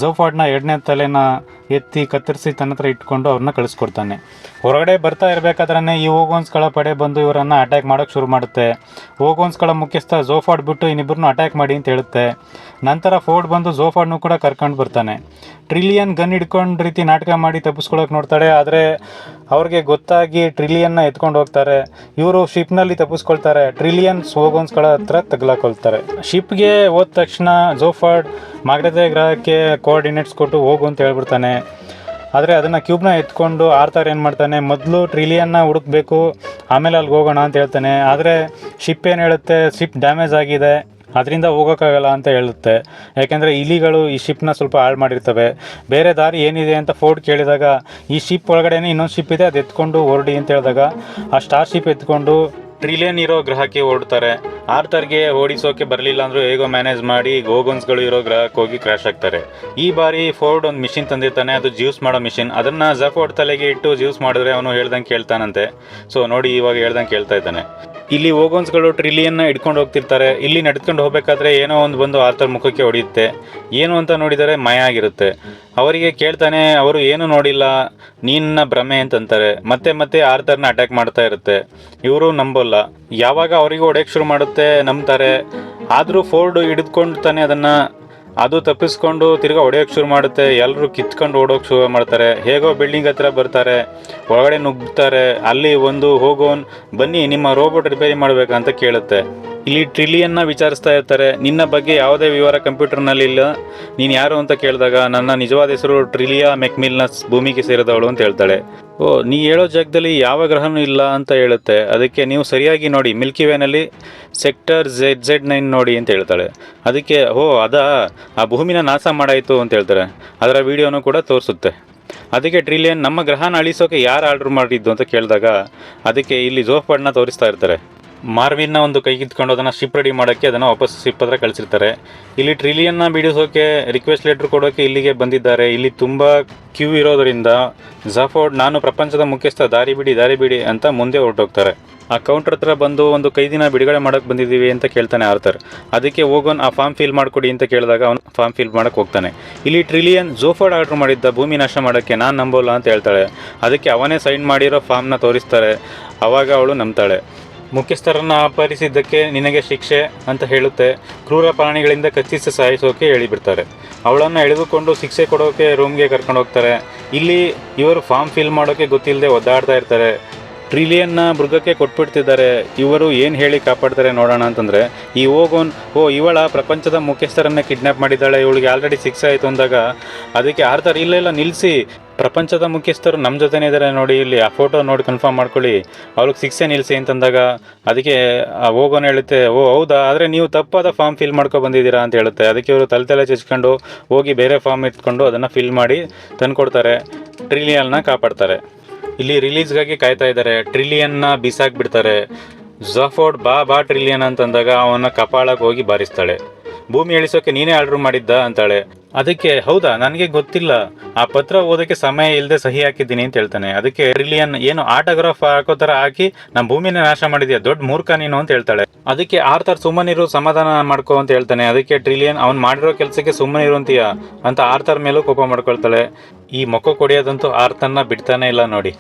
A: ಜೋಫಾರ್ಡ್ನ 2ನೇ ತಲೆನ ಎತ್ತಿ ಕತ್ತರಿಸಿ ತನ್ನ ಹತ್ರ ಇಟ್ಕೊಂಡು ಅವ್ರನ್ನ ಕಳಿಸ್ಕೊಡ್ತಾನೆ. ಹೊರಗಡೆ ಬರ್ತಾ ಇರಬೇಕಾದ್ರೆ ಈ ಓಗೋನ್ಸ್ಗಳ ಪಡೆ ಬಂದು ಇವರನ್ನು ಅಟ್ಯಾಕ್ ಮಾಡೋಕ್ಕೆ ಶುರು ಮಾಡುತ್ತೆ. ಓಗೋನ್ಸ್ಗಳ ಮುಖ್ಯಸ್ಥ ಜೋಫಾರ್ಡ್ ಬಿಟ್ಟು ಇನ್ನಿಬ್ಬರನ್ನು ಅಟ್ಯಾಕ್ ಮಾಡಿ ಅಂತ ಹೇಳುತ್ತೆ. ನಂತರ ಫೋರ್ಡ್ ಬಂದು ಜೋಫಾರ್ಡ್ನು ಕೂಡ ಕರ್ಕೊಂಡು ಬರ್ತಾನೆ. ಟ್ರಿಲಿಯನ್ ಗನ್ ಹಿಡ್ಕೊಂಡು ರೀತಿ ನಾಟಕ ಮಾಡಿ ತಪ್ಪಿಸ್ಕೊಳ್ಳೋಕೆ ನೋಡ್ತಾಳೆ, ಆದರೆ ಅವ್ರಿಗೆ ಗೊತ್ತಾಗಿ ಟ್ರಿಲಿಯನ್ನ ಎತ್ಕೊಂಡು ಹೋಗ್ತಾರೆ. ಇವರು ಶಿಪ್ನಲ್ಲಿ ತಪ್ಪಿಸ್ಕೊಳ್ತಾರೆ. ಟ್ರಿಲಿಯನ್ ಓಗೋನ್ಸ್ಗಳ ಹತ್ರ ತಗಲಾಕೊಳ್ತಾರೆ. ಶಿಪ್ಗೆ ಹೋದ ತಕ್ಷಣ ಜೋಫಾರ್ಡ್ ಮಾಗ್ರತೆ ಗ್ರಹಕ್ಕೆ ಕೋಆರ್ಡಿನೇಟ್ಸ್ ಕೊಟ್ಟು ಹೋಗು ಅಂತ ಹೇಳ್ಬಿಡ್ತಾನೆ. ಆದರೆ ಅದನ್ನು ಕ್ಯೂಬ್ನ ಎತ್ಕೊಂಡು ಆರ್ಥರ್ ಏನು ಮಾಡ್ತಾನೆ, ಮೊದಲು ಟ್ರಿಲಿಯನ್ನ ಹುಡುಕಬೇಕು, ಆಮೇಲೆ ಅಲ್ಲಿಗೆ ಹೋಗೋಣ ಅಂತ ಹೇಳ್ತಾನೆ. ಆದರೆ ಶಿಪ್ ಏನು ಹೇಳುತ್ತೆ, ಶಿಪ್ ಡ್ಯಾಮೇಜ್ ಆಗಿದೆ, ಅದರಿಂದ ಹೋಗೋಕ್ಕಾಗಲ್ಲ ಅಂತ ಹೇಳುತ್ತೆ. ಯಾಕೆಂದರೆ ಇಲಿಗಳು ಈ ಶಿಪ್ನ ಸ್ವಲ್ಪ ಹಾಳು ಮಾಡಿರ್ತವೆ. ಬೇರೆ ದಾರಿ ಏನಿದೆ ಅಂತ ಫೋರ್ಡ್ ಕೇಳಿದಾಗ, ಈ ಶಿಪ್ ಒಳಗಡೆನೇ ಇನ್ನೊಂದು ಶಿಪ್ ಇದೆ, ಅದು ಎತ್ಕೊಂಡು ಹೊರಡಿ ಅಂತ ಹೇಳಿದಾಗ ಆ ಸ್ಟಾರ್ ಶಿಪ್ ಎತ್ಕೊಂಡು ಟ್ರಿಲಿಯನ್ ಇರೋ ಗ್ರಹಕ್ಕೆ ಓಡ್ತಾರೆ. ಆರ್ಥರ್ಗೆ ಓಡಿಸೋಕೆ ಬರಲಿಲ್ಲ ಅಂದರೂ ಹೇಗೋ ಮ್ಯಾನೇಜ್ ಮಾಡಿ ಗೋಗೋನ್ಸ್ಗಳು ಇರೋ ಗ್ರಹಕ್ಕೆ ಹೋಗಿ ಕ್ರ್ಯಾಶ್ ಆಗ್ತಾರೆ. ಈ ಬಾರಿ ಫೋರ್ಡ್ ಒಂದು ಮಿಷಿನ್ ತಂದಿರ್ತಾನೆ, ಅದು ಜ್ಯೂಸ್ ಮಾಡೋ ಮಿಷಿನ್. ಅದನ್ನು ಜಫೋರ್ಡ್ ತಲೆಗೆ ಇಟ್ಟು ಜ್ಯೂಸ್ ಮಾಡಿದ್ರೆ ಅವನು ಹೇಳ್ದಂಗೆ ಕೇಳ್ತಾನಂತೆ. ಸೊ ನೋಡಿ, ಇವಾಗ ಹೇಳ್ದಂಗೆ ಕೇಳ್ತಾ ಇದ್ದಾನೆ. ಇಲ್ಲಿ ಓಗೋನ್ಸ್ಗಳು ಟ್ರಿಲಿಯನ್ನ ಹಿಡ್ಕೊಂಡು ಹೋಗ್ತಿರ್ತಾರೆ. ಇಲ್ಲಿ ನಡ್ಕೊಂಡು ಹೋಗಬೇಕಾದ್ರೆ ಏನೋ ಒಂದು ಬಂದು ಆರ್ಥರ್ ಮುಖಕ್ಕೆ ಹೊಡೆಯುತ್ತೆ. ಏನು ಅಂತ ನೋಡಿದರೆ ಮಯ ಆಗಿರುತ್ತೆ. ಅವರಿಗೆ ಕೇಳ್ತಾನೆ, ಅವರು ಏನು ನೋಡಿಲ್ಲ, ನೀನ್ನ ಭ್ರಮೆ ಅಂತಂತಾರೆ. ಮತ್ತೆ ಆರ್ಥರ್ನ ಅಟ್ಯಾಕ್ ಮಾಡ್ತಾ ಇರುತ್ತೆ. ಇವರು ನಂಬೋಲ್ಲ. ಯಾವಾಗ ಅವರಿಗೂ ಹೊಡೆಯಕ್ಕೆ ಶುರು ಮಾಡುತ್ತೆ, ನಂಬ್ತಾರೆ. ಆದರೂ ಫೋರ್ಡ್ ಹಿಡಿದುಕೊಂಡು ಅದನ್ನು ಅದು ತಪ್ಪಿಸ್ಕೊಂಡು ತಿರ್ಗಾ ಹೊಡೆಯೋಕ್ಕೆ ಶುರು ಮಾಡುತ್ತೆ. ಎಲ್ಲರೂ ಕಿತ್ಕೊಂಡು ಓಡೋಕ್ಕೆ ಶುರು ಮಾಡ್ತಾರೆ. ಹೇಗೋ ಬಿಲ್ಡಿಂಗ್ ಹತ್ರ ಬರ್ತಾರೆ, ಒಳಗಡೆ ನುಗ್ತಾರೆ. ಅಲ್ಲಿ ಒಂದು ಹೋಗೋನ್, ಬನ್ನಿ ನಿಮ್ಮ ರೋಬೋಟ್ ರಿಪೇರಿ ಮಾಡಬೇಕಂತ ಕೇಳುತ್ತೆ. ಇಲ್ಲಿ ಟ್ರಿಲಿಯನ್ನ ವಿಚಾರಿಸ್ತಾ ಇರ್ತಾರೆ, ನಿನ್ನ ಬಗ್ಗೆ ಯಾವುದೇ ವಿವರ ಕಂಪ್ಯೂಟರ್ನಲ್ಲಿ ಇಲ್ಲ, ನೀನು ಯಾರು ಅಂತ ಕೇಳಿದಾಗ ನನ್ನ ನಿಜವಾದ ಹೆಸರು ಟ್ರಿಲಿಯಾ ಮೆಕ್ಮಿಲ್ನಸ್, ಭೂಮಿಗೆ ಸೇರಿದವಳು ಅಂತ ಹೇಳ್ತಾಳೆ. ಓ, ನೀ ಹೇಳೋ ಜಾಗದಲ್ಲಿ ಯಾವ ಗ್ರಹನೂ ಇಲ್ಲ ಅಂತ ಹೇಳುತ್ತೆ. ಅದಕ್ಕೆ ನೀವು ಸರಿಯಾಗಿ ನೋಡಿ, ಮಿಲ್ಕಿ ವೇನಲ್ಲಿ ಸೆಕ್ಟರ್ ZZ9 ನೋಡಿ ಅಂತ ಹೇಳ್ತಾಳೆ. ಅದಕ್ಕೆ ಅದಾ, ಆ ಭೂಮಿನ ನಾಶ ಮಾಡಾಯಿತು ಅಂತ ಹೇಳ್ತಾರೆ. ಅದರ ವಿಡಿಯೋನೂ ಕೂಡ ತೋರಿಸುತ್ತೆ. ಅದಕ್ಕೆ ಟ್ರಿಲಿಯನ್, ನಮ್ಮ ಗ್ರಹನ ಅಳಿಸೋಕೆ ಯಾರು ಆರ್ಡ್ರ್ ಮಾಡಿದ್ದು ಅಂತ ಕೇಳಿದಾಗ ಅದಕ್ಕೆ ಇಲ್ಲಿ ಜೋಫಾರ್ಡ್ನ ತೋರಿಸ್ತಾ ಇರ್ತಾರೆ. ಮಾರ್ವಿನ್ನ ಒಂದು ಕೈಗಿತ್ಕೊಂಡು ಅದನ್ನು ಶಿಪ್ ರೆಡಿ ಮಾಡೋಕ್ಕೆ ಅದನ್ನು ವಾಪಸ್ ಶಿಪ್ ಹತ್ರ ಕಳಿಸಿರ್ತಾರೆ. ಇಲ್ಲಿ ಟ್ರಿಲಿಯನ್ನ ಬಿಡಿಸೋಕೆ ರಿಕ್ವೆಸ್ಟ್ ಲೆಟ್ರ್ ಕೊಡೋಕ್ಕೆ ಇಲ್ಲಿಗೆ ಬಂದಿದ್ದಾರೆ. ಇಲ್ಲಿ ತುಂಬ ಕ್ಯೂ ಇರೋದರಿಂದ ಝಫೋರ್ಡ್ ನಾನು ಪ್ರಪಂಚದ ಮುಖ್ಯಸ್ಥ ದಾರಿ ಬಿಡಿ ಅಂತ ಮುಂದೆ ಹೊರಟೋಗ್ತಾರೆ. ಆ ಕೌಂಟರ್ ಹತ್ರ ಬಂದು ಒಂದು ಕೈದಿನ ಬಿಡುಗಡೆ ಮಾಡೋಕ್ಕೆ ಬಂದಿದ್ದೀವಿ ಅಂತ ಕೇಳ್ತಾನೆ ಆರ್ಥರ್. ಅದಕ್ಕೆ ಹೋಗೋನ್ ಆ ಫಾರ್ಮ್ ಫಿಲ್ ಮಾಡಿಕೊಡಿ ಅಂತ ಕೇಳಿದಾಗ ಅವನು ಫಾರ್ಮ್ ಫಿಲ್ ಮಾಡೋಕ್ಕೆ ಹೋಗ್ತಾನೆ. ಇಲ್ಲಿ ಟ್ರಿಲಿಯನ್ ಝೋಫೋರ್ಡ್ ಆರ್ಡ್ರ್ ಮಾಡಿದ್ದ ಭೂಮಿ ನಾಶ ಮಾಡೋಕ್ಕೆ ನಾನು ನಂಬೋಲ್ಲ ಅಂತ ಹೇಳ್ತಾಳೆ. ಅದಕ್ಕೆ ಅವನೇ ಸೈನ್ ಮಾಡಿರೋ ಫಾರ್ಮ್ನ ತೋರಿಸ್ತಾರೆ. ಆವಾಗ ಅವಳು ನಂಬ್ತಾಳೆ. ಮುಖ್ಯಸ್ಥರನ್ನು ಅಪಹರಿಸಿದ್ದಕ್ಕೆ ನಿನಗೆ ಶಿಕ್ಷೆ ಅಂತ ಹೇಳುತ್ತೆ. ಕ್ರೂರ ಪ್ರಾಣಿಗಳಿಂದ ಕಚ್ಚಿಸಿ ಸಾಯಿಸೋಕೆ ಹೇಳಿಬಿಡ್ತಾರೆ. ಅವಳನ್ನು ಎಳೆದುಕೊಂಡು ಶಿಕ್ಷೆ ಕೊಡೋಕೆ ರೂಮ್ಗೆ ಕರ್ಕೊಂಡು ಹೋಗ್ತಾರೆ. ಇಲ್ಲಿ ಇವರು ಫಾರ್ಮ್ ಫಿಲ್ ಮಾಡೋಕ್ಕೆ ಗೊತ್ತಿಲ್ಲದೆ ಒದ್ದಾಡ್ತಾ ಇರ್ತಾರೆ. ಟ್ರಿಲಿಯನ್ನ ಮೃಗಕ್ಕೆ ಕೊಟ್ಬಿಡ್ತಿದ್ದಾರೆ. ಇವರು ಏನು ಹೇಳಿ ಕಾಪಾಡ್ತಾರೆ ನೋಡೋಣ ಅಂತಂದರೆ, ಈ ಹೋಗೋನ್ ಇವಳ ಪ್ರಪಂಚದ ಮುಖ್ಯಸ್ಥರನ್ನೇ ಕಿಡ್ನ್ಯಾಪ್ ಮಾಡಿದ್ದಾಳೆ, ಇವಳಿಗೆ ಆಲ್ರೆಡಿ ಶಿಕ್ಷೆ ಆಯಿತು ಅಂದಾಗ ಅದಕ್ಕೆ ಆರ್ಥರ್ ಇಲ್ಲ ನಿಲ್ಲಿಸಿ, ಪ್ರಪಂಚದ ಮುಖ್ಯಸ್ಥರು ನಮ್ಮ ಜೊತೆನೇ ಇದ್ದಾರೆ ನೋಡಿ, ಇಲ್ಲಿ ಆ ಫೋಟೋ ನೋಡಿ ಕನ್ಫರ್ಮ್ ಮಾಡ್ಕೊಳ್ಳಿ, ಅವ್ರಿಗೆ ಶಿಕ್ಷೆ ನಿಲ್ಲಿಸಿ ಅಂತಂದಾಗ ಅದಕ್ಕೆ ಹೋಗೋನ್ ಹೇಳುತ್ತೆ, ಹೌದಾ, ಆದರೆ ನೀವು ತಪ್ಪಾದ ಫಾರ್ಮ್ ಫಿಲ್ ಮಾಡ್ಕೊ ಬಂದಿದ್ದೀರಾ ಅಂತ ಹೇಳುತ್ತೆ. ಅದಕ್ಕೆ ಇವರು ತಲೆ ಚಚ್ಕೊಂಡು ಹೋಗಿ ಬೇರೆ ಫಾರ್ಮ್ ಇಟ್ಕೊಂಡು ಅದನ್ನು ಫಿಲ್ ಮಾಡಿ ತಂದುಕೊಡ್ತಾರೆ. ಟ್ರಿಲಿಯನ್ನ ಕಾಪಾಡ್ತಾರೆ. ಇಲ್ಲಿ ರಿಲೀಸ್ಗಾಗಿ ಕಾಯ್ತಾ ಇದ್ದಾರೆ. ಟ್ರಿಲಿಯನ್ನ ಬಿಸಾಕ್ಬಿಡ್ತಾರೆ. ಝಫೋರ್ಡ್ ಬಾ ಟ್ರಿಲಿಯನ್ ಅಂತಂದಾಗ ಅವನ ಕಪಾಳಕ್ಕೆ ಹೋಗಿ ಬಾರಿಸ್ತಾಳೆ. ಭೂಮಿ ಇಳಿಸೋಕೆ ನೀನೇ ಆರ್ಡ್ರ್ ಮಾಡಿದ್ದ ಅಂತಾಳೆ. ಅದಕ್ಕೆ ಹೌದಾ, ನನಗೆ ಗೊತ್ತಿಲ್ಲ, ಆ ಪತ್ರ ಓದೋಕ್ಕೆ ಸಮಯ ಇಲ್ಲದೆ ಸಹಿ ಹಾಕಿದ್ದೀನಿ ಅಂತ ಹೇಳ್ತಾನೆ. ಅದಕ್ಕೆ ಟ್ರಿಲಿಯನ್ ಏನು ಆಟೋಗ್ರಾಫ್ ಹಾಕೋ ಥರ ಹಾಕಿ ನಮ್ಮ ಭೂಮಿನೇ ನಾಶ ಮಾಡಿದ್ಯಾ, ದೊಡ್ಡ ಮೂರ್ಖ ನೀನು ಅಂತ ಹೇಳ್ತಾಳೆ. ಅದಕ್ಕೆ ಆರ್ಥರ್ ಸುಮ್ಮನಿರು, ಸಮಾಧಾನ ಮಾಡ್ಕೋ ಅಂತ ಹೇಳ್ತಾನೆ. ಅದಕ್ಕೆ ಟ್ರಿಲಿಯನ್ ಅವ್ನು ಮಾಡಿರೋ ಕೆಲಸಕ್ಕೆ ಸುಮ್ಮನಿರು ಅಂತೀಯ ಅಂತ ಆರ್ಥರ್ ಮೇಲೂ ಕೋಪ ಮಾಡ್ಕೊಳ್ತಾಳೆ. ಈ ಮೊಕ್ಕ ಕೊಡಿಯೋದಂತೂ ಆರ್ಥರ್ನ ಬಿಡ್ತಾನೆ ಇಲ್ಲ ನೋಡಿ.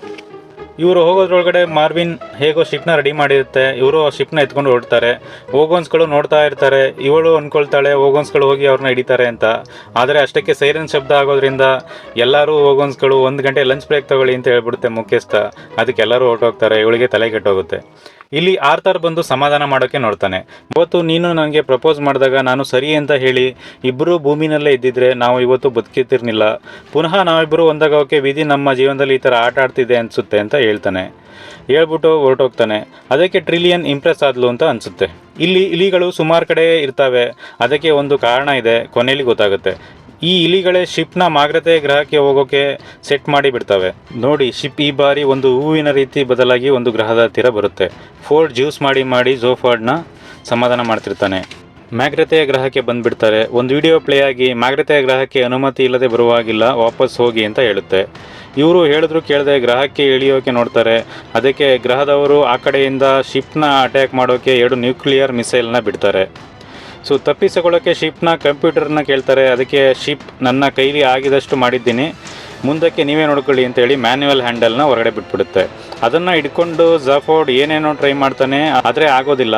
A: ಇವರು ಹೋಗೋದ್ರೊಳಗಡೆ ಮಾರ್ವಿನ್ ಹೇಗೋ ಶಿಪ್ನ ರೆಡಿ ಮಾಡಿರುತ್ತೆ. ಇವರು ಆ ಶಿಪ್ನ ಎತ್ಕೊಂಡು ಹೊರಡ್ತಾರೆ. ಓಗೋನ್ಸ್ಗಳು ನೋಡ್ತಾ ಇರ್ತಾರೆ. ಇವಳು ಅಂದ್ಕೊಳ್ತಾಳೆ ಓಗೋನ್ಸ್ಗಳು ಹೋಗಿ ಅವ್ರನ್ನ ಹಿಡಿತಾರೆ ಅಂತ. ಆದರೆ ಅಷ್ಟಕ್ಕೆ ಸೈರನ್ ಶಬ್ದ ಆಗೋದ್ರಿಂದ ಎಲ್ಲರೂ ಓಗೋನ್ಸ್ಗಳು 1 ಗಂಟೆ ಲಂಚ್ ಬ್ರೇಕ್ ತಗೊಳ್ಳಿ ಅಂತ ಹೇಳ್ಬಿಡುತ್ತೆ ಮುಖ್ಯಸ್ಥ. ಅದಕ್ಕೆ ಎಲ್ಲರೂ ಹೊರಟೋಗ್ತಾರೆ. ಇವಳಿಗೆ ತಲೆ ಕೆಟ್ಟೋಗುತ್ತೆ. ಇಲ್ಲಿ ಆರ್ಥರ್ ಬಂದು ಸಮಾಧಾನ ಮಾಡೋಕ್ಕೆ ನೋಡ್ತಾನೆ. ಇವತ್ತು ನೀನು ನನಗೆ ಪ್ರಪೋಸ್ ಮಾಡಿದಾಗ ನಾನು ಸರಿ ಅಂತ ಹೇಳಿ ಇಬ್ಬರು ಭೂಮಿನಲ್ಲೇ ಇದ್ದಿದ್ರೆ ನಾವು ಇವತ್ತು ಬದುಕಿರ್ತಿರ್ನಿಲ್ಲ. ಪುನಃ ನಾವಿಬ್ಬರು ಒಂದಾಗೋಕ್ಕೆ ವಿಧಿ ನಮ್ಮ ಜೀವನದಲ್ಲಿ ಈ ಥರ ಆಟ ಆಡ್ತಿದೆ ಅನಿಸುತ್ತೆ ಅಂತ ಹೇಳ್ತಾನೆ. ಹೇಳ್ಬಿಟ್ಟು ಹೊರಟೋಗ್ತಾನೆ. ಅದಕ್ಕೆ ಟ್ರಿಲಿಯನ್ ಇಂಪ್ರೆಸ್ ಆದ್ಲು ಅಂತ ಅನಿಸುತ್ತೆ. ಇಲ್ಲಿ ಇಲಿಗಳು ಸುಮಾರು ಕಡೆ ಇರ್ತವೆ. ಅದಕ್ಕೆ ಒಂದು ಕಾರಣ ಇದೆ, ಕೊನೆಯಲ್ಲಿ ಗೊತ್ತಾಗುತ್ತೆ. ಈ ಇಲಿಗಳೇ ಶಿಪ್ನ ಮಾಗ್ರತೆ ಗ್ರಹಕ್ಕೆ ಹೋಗೋಕೆ ಸೆಟ್ ಮಾಡಿ ಬಿಡ್ತವೆ ನೋಡಿ. ಶಿಪ್ ಈ ಬಾರಿ ಒಂದು ಹೂವಿನ ರೀತಿ ಬದಲಾಗಿ ಒಂದು ಗ್ರಹದ ಹತ್ತಿರ ಬರುತ್ತೆ. ಫೋರ್ಡ್ ಜ್ಯೂಸ್ ಮಾಡಿ ಝೋಫೋರ್ಡ್ನ ಸಮಾಧಾನ ಮಾಡ್ತಿರ್ತಾನೆ. ಮಾಗ್ರತೆಯ ಗ್ರಹಕ್ಕೆ ಬಂದುಬಿಡ್ತಾರೆ. ಒಂದು ವಿಡಿಯೋ ಪ್ಲೇ ಆಗಿ ಮಾಗ್ರತೆಯ ಗ್ರಹಕ್ಕೆ ಅನುಮತಿ ಇಲ್ಲದೆ ಬರುವಾಗಿಲ್ಲ, ವಾಪಸ್ ಹೋಗಿ ಅಂತ ಹೇಳುತ್ತೆ. ಇವರು ಹೇಳಿದ್ರು ಕೇಳದೆ ಗ್ರಹಕ್ಕೆ ಇಳಿಯೋಕೆ ನೋಡ್ತಾರೆ. ಅದಕ್ಕೆ ಗ್ರಹದವರು ಆ ಕಡೆಯಿಂದ ಶಿಪ್ನ ಅಟ್ಯಾಕ್ ಮಾಡೋಕ್ಕೆ 2 ನ್ಯೂಕ್ಲಿಯರ್ ಮಿಸೈಲ್ನ ಬಿಡ್ತಾರೆ. ಸೊ ತಪ್ಪಿಸಿಕೊಳ್ಳೋಕ್ಕೆ ಶಿಪ್ನ ಕಂಪ್ಯೂಟರ್ನ ಕೇಳ್ತಾರೆ. ಅದಕ್ಕೆ ಶಿಪ್ ನನ್ನ ಕೈಲಿ ಆಗಿದಷ್ಟು ಮಾಡಿದ್ದೀನಿ, ಮುಂದಕ್ಕೆ ನೀವೇ ನೋಡ್ಕೊಳ್ಳಿ ಅಂತೇಳಿ ಮ್ಯಾನ್ಯುವಲ್ ಹ್ಯಾಂಡಲ್ನ ಹೊರಗಡೆ ಬಿಟ್ಬಿಡುತ್ತೆ. ಅದನ್ನು ಹಿಡ್ಕೊಂಡು ಝಫೋರ್ಡ್ ಏನೇನೋ ಟ್ರೈ ಮಾಡ್ತಾನೆ, ಆದರೆ ಆಗೋದಿಲ್ಲ.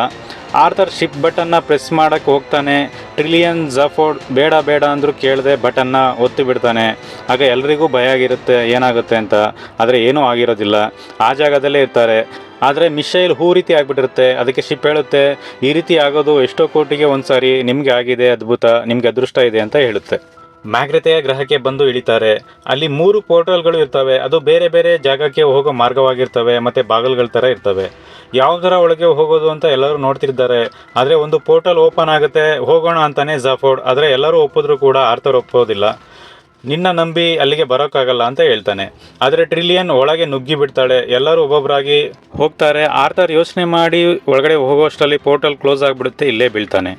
A: ಆರ್ಥರ್ ಶಿಪ್ ಬಟನ್ನ ಪ್ರೆಸ್ ಮಾಡೋಕ್ಕೆ ಹೋಗ್ತಾನೆ. ಟ್ರಿಲಿಯನ್ ಝಫೋರ್ಡ್ ಬೇಡ ಅಂದರೂ ಕೇಳದೆ ಬಟನ್ನ ಒತ್ತಿ ಬಿಡ್ತಾನೆ. ಆಗ ಎಲ್ರಿಗೂ ಭಯ ಆಗಿರುತ್ತೆ ಏನಾಗುತ್ತೆ ಅಂತ, ಆದರೆ ಏನೂ ಆಗಿರೋದಿಲ್ಲ. ಆ ಜಾಗದಲ್ಲೇ ಇರ್ತಾರೆ. ಆದರೆ ಮಿಸೈಲ್ ಹೂ ರೀತಿ ಆಗಿಬಿಟ್ಟಿರುತ್ತೆ. ಅದಕ್ಕೆ ಶಿಪ್ ಹೇಳುತ್ತೆ, ಈ ರೀತಿ ಆಗೋದು ಎಷ್ಟೋ ಕೋಟಿಗೆ ಒಂದು ಸಾರಿ, ನಿಮಗೆ ಆಗಿದೆ, ಅದ್ಭುತ, ನಿಮಗೆ ಅದೃಷ್ಟ ಇದೆ ಅಂತ ಹೇಳುತ್ತೆ. ಮಾಗ್ರತೆಯ ಗ್ರಹಕ್ಕೆ ಬಂದು ಇಳಿತಾರೆ. ಅಲ್ಲಿ 3 ಪೋರ್ಟಲ್ಗಳು ಇರ್ತವೆ. ಅದು ಬೇರೆ ಬೇರೆ ಜಾಗಕ್ಕೆ ಹೋಗೋ ಮಾರ್ಗವಾಗಿರ್ತವೆ ಮತ್ತು ಬಾಗಿಲುಗಳ ಥರ ಇರ್ತವೆ. ಯಾವುದರ ಒಳಗೆ ಹೋಗೋದು ಅಂತ ಎಲ್ಲರೂ ನೋಡ್ತಿರ್ತಾರೆ. ಆದರೆ ಒಂದು ಪೋರ್ಟಲ್ ಓಪನ್ ಆಗುತ್ತೆ, ಹೋಗೋಣ ಅಂತಾನೆ ಝಫೋರ್ಡ್. ಆದರೆ ಎಲ್ಲರೂ ಒಪ್ಪಿದ್ರು ಕೂಡ ಆರ್ಥರ್ ಒಪ್ಪೋದಿಲ್ಲ. ನಿನ್ನ ನಂಬಿ ಅಲ್ಲಿಗೆ ಬರೋಕ್ಕಾಗಲ್ಲ ಅಂತ ಹೇಳ್ತಾನೆ. ಆದರೆ ಟ್ರಿಲಿಯನ್ ಒಳಗೆ ನುಗ್ಗಿ ಬಿಡ್ತಾಳೆ. ಎಲ್ಲರೂ ಒಬ್ಬೊಬ್ಬರಾಗಿ ಹೋಗ್ತಾರೆ. ಆರ್ಥರ್ ಯೋಚನೆ ಮಾಡಿ ಒಳಗಡೆ ಹೋಗೋಷ್ಟರಲ್ಲಿ ಪೋರ್ಟಲ್ ಕ್ಲೋಸ್ ಆಗಿಬಿಡುತ್ತೆ. ಇಲ್ಲೇ ಬೀಳ್ತಾನೆ.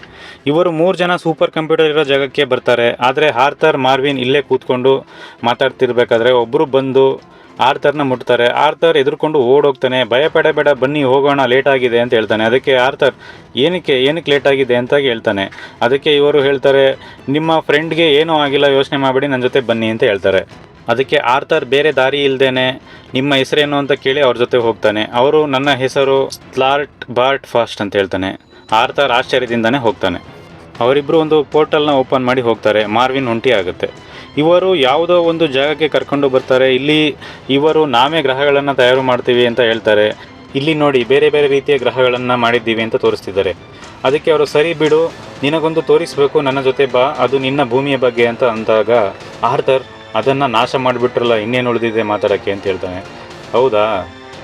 A: ಇವರು 3 ಜನ ಸೂಪರ್ ಕಂಪ್ಯೂಟರ್ ಇರೋ ಜಾಗಕ್ಕೆ ಬರ್ತಾರೆ. ಆದರೆ ಆರ್ಥರ್ ಮಾರ್ವಿನ್ ಇಲ್ಲೇ ಕೂತ್ಕೊಂಡು ಮಾತಾಡ್ತಿರ್ಬೇಕಾದ್ರೆ ಒಬ್ಬರು ಬಂದು ಆರ್ಥರ್ನ ಮುಟ್ತಾರೆ. ಆರ್ಥರ್ ಎದುರ್ಕೊಂಡು ಓಡೋಗ್ತಾನೆ. ಭಯಪಡಬೇಡ, ಬನ್ನಿ ಹೋಗೋಣ, ಲೇಟ್ ಆಗಿದೆ ಅಂತ ಹೇಳ್ತಾನೆ. ಅದಕ್ಕೆ ಆರ್ಥರ್ ಏನಕ್ಕೆ ಲೇಟ್ ಆಗಿದೆ ಅಂತ ಹೇಳ್ತಾನೆ. ಅದಕ್ಕೆ ಇವರು ಹೇಳ್ತಾರೆ, ನಿಮ್ಮ ಫ್ರೆಂಡ್ಗೆ ಏನೂ ಆಗಿಲ್ಲ, ಯೋಚನೆ ಮಾಡಬೇಡಿ, ನನ್ನ ಜೊತೆ ಬನ್ನಿ ಅಂತ ಹೇಳ್ತಾರೆ. ಅದಕ್ಕೆ ಆರ್ಥರ್ ಬೇರೆ ದಾರಿ ಇಲ್ಲದೇನೆ ನಿಮ್ಮ ಹೆಸರೇನು ಅಂತ ಕೇಳಿ ಅವ್ರ ಜೊತೆ ಹೋಗ್ತಾನೆ. ಅವರು ನನ್ನ ಹೆಸರು ಸ್ಲಾರ್ಟ್ ಬಾರ್ಟ್ ಫಾಸ್ಟ್ ಅಂತ ಹೇಳ್ತಾನೆ. ಆರ್ಥರ್ ಆಶ್ಚರ್ಯದಿಂದನೇ ಹೋಗ್ತಾನೆ. ಅವರಿಬ್ಬರು ಒಂದು ಪೋರ್ಟಲ್ನ ಓಪನ್ ಮಾಡಿ ಹೋಗ್ತಾರೆ. ಮಾರ್ವಿನ್ ಒಂಟಿ ಆಗುತ್ತೆ. ಇವರು ಯಾವುದೋ ಒಂದು ಜಾಗಕ್ಕೆ ಕರ್ಕೊಂಡು ಬರ್ತಾರೆ. ಇಲ್ಲಿ ಇವರು ನಾವೇ ಗ್ರಹಗಳನ್ನು ತಯಾರು ಮಾಡ್ತೀವಿ ಅಂತ ಹೇಳ್ತಾರೆ. ಇಲ್ಲಿ ನೋಡಿ ಬೇರೆ ಬೇರೆ ರೀತಿಯ ಗ್ರಹಗಳನ್ನು ಮಾಡಿದ್ದೀವಿ ಅಂತ ತೋರಿಸ್ತಿದ್ದಾರೆ. ಅದಕ್ಕೆ ಅವರು ಸರಿ ಬಿಡು, ನಿನಗೊಂದು ತೋರಿಸಬೇಕು, ನನ್ನ ಜೊತೆ ಬಾ, ಅದು ನಿನ್ನ ಭೂಮಿಯ ಬಗ್ಗೆ ಅಂತ ಅಂದಾಗ ಆರ್ಥರ್ ಅದನ್ನು ನಾಶ ಮಾಡಿಬಿಟ್ರಲ್ಲ, ಇನ್ನೇನು ಉಳಿದಿದೆ ಮಾತಾಡೋಕ್ಕೆ ಅಂತ ಹೇಳ್ತಾನೆ. ಹೌದಾ,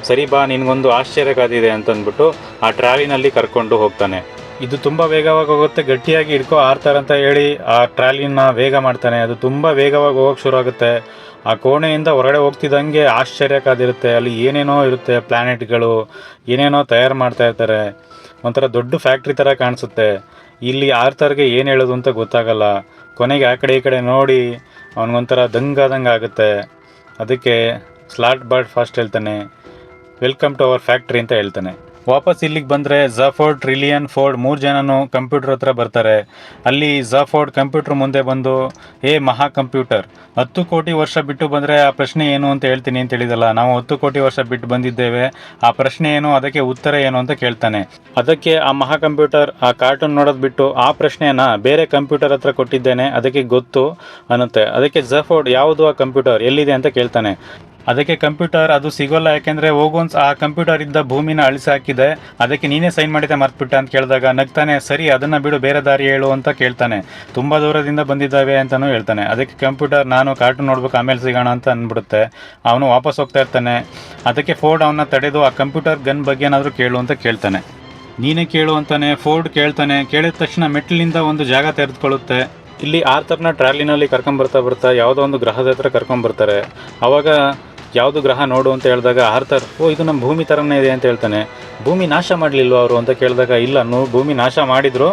A: ಸರಿ ಬಾ, ನಿನಗೊಂದು ಆಶ್ಚರ್ಯ ಕಾದಿದೆ ಅಂತಂದ್ಬಿಟ್ಟು ಆ ಟ್ರಾಲಿನಲ್ಲಿ ಕರ್ಕೊಂಡು ಹೋಗ್ತಾನೆ. ಇದು ತುಂಬ ವೇಗವಾಗಿ ಹೋಗುತ್ತೆ, ಗಟ್ಟಿಯಾಗಿ ಹಿಡ್ಕೋ ಆರ್ಥರ್ ಅಂತ ಹೇಳಿ ಆ ಟ್ರಾಲಿನ ವೇಗ ಮಾಡ್ತಾನೆ. ಅದು ತುಂಬ ವೇಗವಾಗಿ ಹೋಗೋಕ್ಕೆ ಶುರು ಆಗುತ್ತೆ. ಆ ಕೋಣೆಯಿಂದ ಹೊರಗಡೆ ಹೋಗ್ತಿದ್ದಂಗೆ ಆಶ್ಚರ್ಯ ಕಾದಿರುತ್ತೆ. ಅಲ್ಲಿ ಏನೇನೋ ಇರುತ್ತೆ, ಪ್ಲ್ಯಾನೆಟ್ಗಳು ಏನೇನೋ ತಯಾರು ಮಾಡ್ತಾ ಇರ್ತಾರೆ. ಒಂಥರ ದೊಡ್ಡ ಫ್ಯಾಕ್ಟ್ರಿ ಥರ ಕಾಣಿಸುತ್ತೆ. ಇಲ್ಲಿ ಆರ್ಥರ್ಗೆ ಏನು ಹೇಳೋದು ಅಂತ ಗೊತ್ತಾಗಲ್ಲ. ಕೊನೆಗೆ ಆ ಕಡೆ ಈ ಕಡೆ ನೋಡಿ ಅವನಿಗೊಂಥರ ದಂಗಾದಂಗೆ ಆಗುತ್ತೆ. ಅದಕ್ಕೆ ಸ್ಲಾಟ್ ಬರ್ಡ್ ಫಾಸ್ಟ್ ಹೇಳ್ತಾನೆ, ವೆಲ್ಕಮ್ ಟು ಅವರ್ ಫ್ಯಾಕ್ಟ್ರಿ ಅಂತ ಹೇಳ್ತಾನೆ. ವಾಪಸ್ ಇಲ್ಲಿಗೆ ಬಂದರೆ ಝಫೋರ್ಡ್, ಟ್ರಿಲಿಯನ್, ಫೋರ್ಡ್ 3 ಜನನು ಕಂಪ್ಯೂಟರ್ ಹತ್ರ ಬರ್ತಾರೆ. ಅಲ್ಲಿ ಝಫೋರ್ಡ್ ಕಂಪ್ಯೂಟರ್ ಮುಂದೆ ಬಂದು, ಮಹಾ ಕಂಪ್ಯೂಟರ್, 10 ಕೋಟಿ ವರ್ಷ ಬಿಟ್ಟು ಬಂದರೆ ಆ ಪ್ರಶ್ನೆ ಏನು ಅಂತ ಹೇಳ್ತೀನಿ ಅಂತ ಹೇಳಿದಲ್ಲ, ನಾವು 10 ಕೋಟಿ ವರ್ಷ ಬಿಟ್ಟು ಬಂದಿದ್ದೇವೆ, ಆ ಪ್ರಶ್ನೆ ಏನು, ಅದಕ್ಕೆ ಉತ್ತರ ಏನು ಅಂತ ಕೇಳ್ತಾನೆ. ಅದಕ್ಕೆ ಆ ಮಹಾ ಕಂಪ್ಯೂಟರ್ ಆ ಕಾರ್ಟೂನ್ ನೋಡೋದು ಬಿಟ್ಟು ಆ ಪ್ರಶ್ನೆಯನ್ನು ಬೇರೆ ಕಂಪ್ಯೂಟರ್ ಹತ್ರ ಕೊಟ್ಟಿದ್ದೇನೆ, ಅದಕ್ಕೆ ಗೊತ್ತು ಅನ್ನುತ್ತೆ. ಅದಕ್ಕೆ ಝಫೋರ್ಡ್ ಯಾವುದು ಆ ಕಂಪ್ಯೂಟರ್, ಎಲ್ಲಿದೆ ಅಂತ ಕೇಳ್ತಾನೆ. ಅದಕ್ಕೆ ಕಂಪ್ಯೂಟರ್ ಅದು ಸಿಗೋಲ್ಲ, ಯಾಕೆಂದರೆ ಹೋಗೋನ್ಸ್ ಆ ಕಂಪ್ಯೂಟರ್ ಇದ್ದ ಭೂಮಿನ ಅಳಿಸಿ ಹಾಕಿದೆ, ಅದಕ್ಕೆ ನೀನೇ ಸೈನ್ ಮಾಡಿದ್ದೆ ಮರ್ತ್ಬಿಟ್ಟ ಅಂತ ಕೇಳಿದಾಗ ನಗ್ತಾನೆ, ಸರಿ ಅದನ್ನು ಬಿಡು, ಬೇರೆ ದಾರಿ ಹೇಳು ಅಂತ ಕೇಳ್ತಾನೆ. ತುಂಬ ದೂರದಿಂದ ಬಂದಿದ್ದಾವೆ ಅಂತಲೂ ಹೇಳ್ತಾನೆ. ಅದಕ್ಕೆ ಕಂಪ್ಯೂಟರ್ ನಾನು ಕಾರ್ಟೂನ್ ನೋಡ್ಬೇಕು, ಆಮೇಲೆ ಸಿಗೋಣ ಅಂತ ಅಂದ್ಬಿಡುತ್ತೆ. ಅವನು ವಾಪಸ್ ಹೋಗ್ತಾ ಇರ್ತಾನೆ. ಅದಕ್ಕೆ ಫೋರ್ಡ್ ಅವನ್ನ ತಡೆದು ಆ ಕಂಪ್ಯೂಟರ್ ಗನ್ ಬಗ್ಗೆ ಏನಾದರೂ ಕೇಳು ಅಂತ ಕೇಳ್ತಾನೆ. ನೀನೇ ಕೇಳು ಅಂತಾನೆ. ಫೋರ್ಡ್ ಕೇಳ್ತಾನೆ. ಕೇಳಿದ ತಕ್ಷಣ ಮೆಟ್ಲಿನಿಂದ ಒಂದು ಜಾಗ ತೆರೆದುಕೊಳ್ಳುತ್ತೆ. ಇಲ್ಲಿ ಆರ್ಥರ್ನ ಟ್ರಾಲಿನಲ್ಲಿ ಬರ್ತಾ ಯಾವುದೋ ಒಂದು ಗ್ರಹದ ಹತ್ರ ಕರ್ಕೊಂಬರ್ತಾರೆ. ಅವಾಗ ಯಾವುದು ಗ್ರಹ ನೋಡು ಅಂತ ಹೇಳಿದಾಗ ಆರ್ಥರ್, ಇದು ನಮ್ಮ ಭೂಮಿ ಥರನೇ ಇದೆ ಅಂತ ಹೇಳ್ತಾನೆ. ಭೂಮಿ ನಾಶ ಮಾಡಲಿಲ್ವ ಅವರು ಅಂತ ಕೇಳಿದಾಗ, ಇಲ್ಲ ಭೂಮಿ ನಾಶ ಮಾಡಿದ್ರು,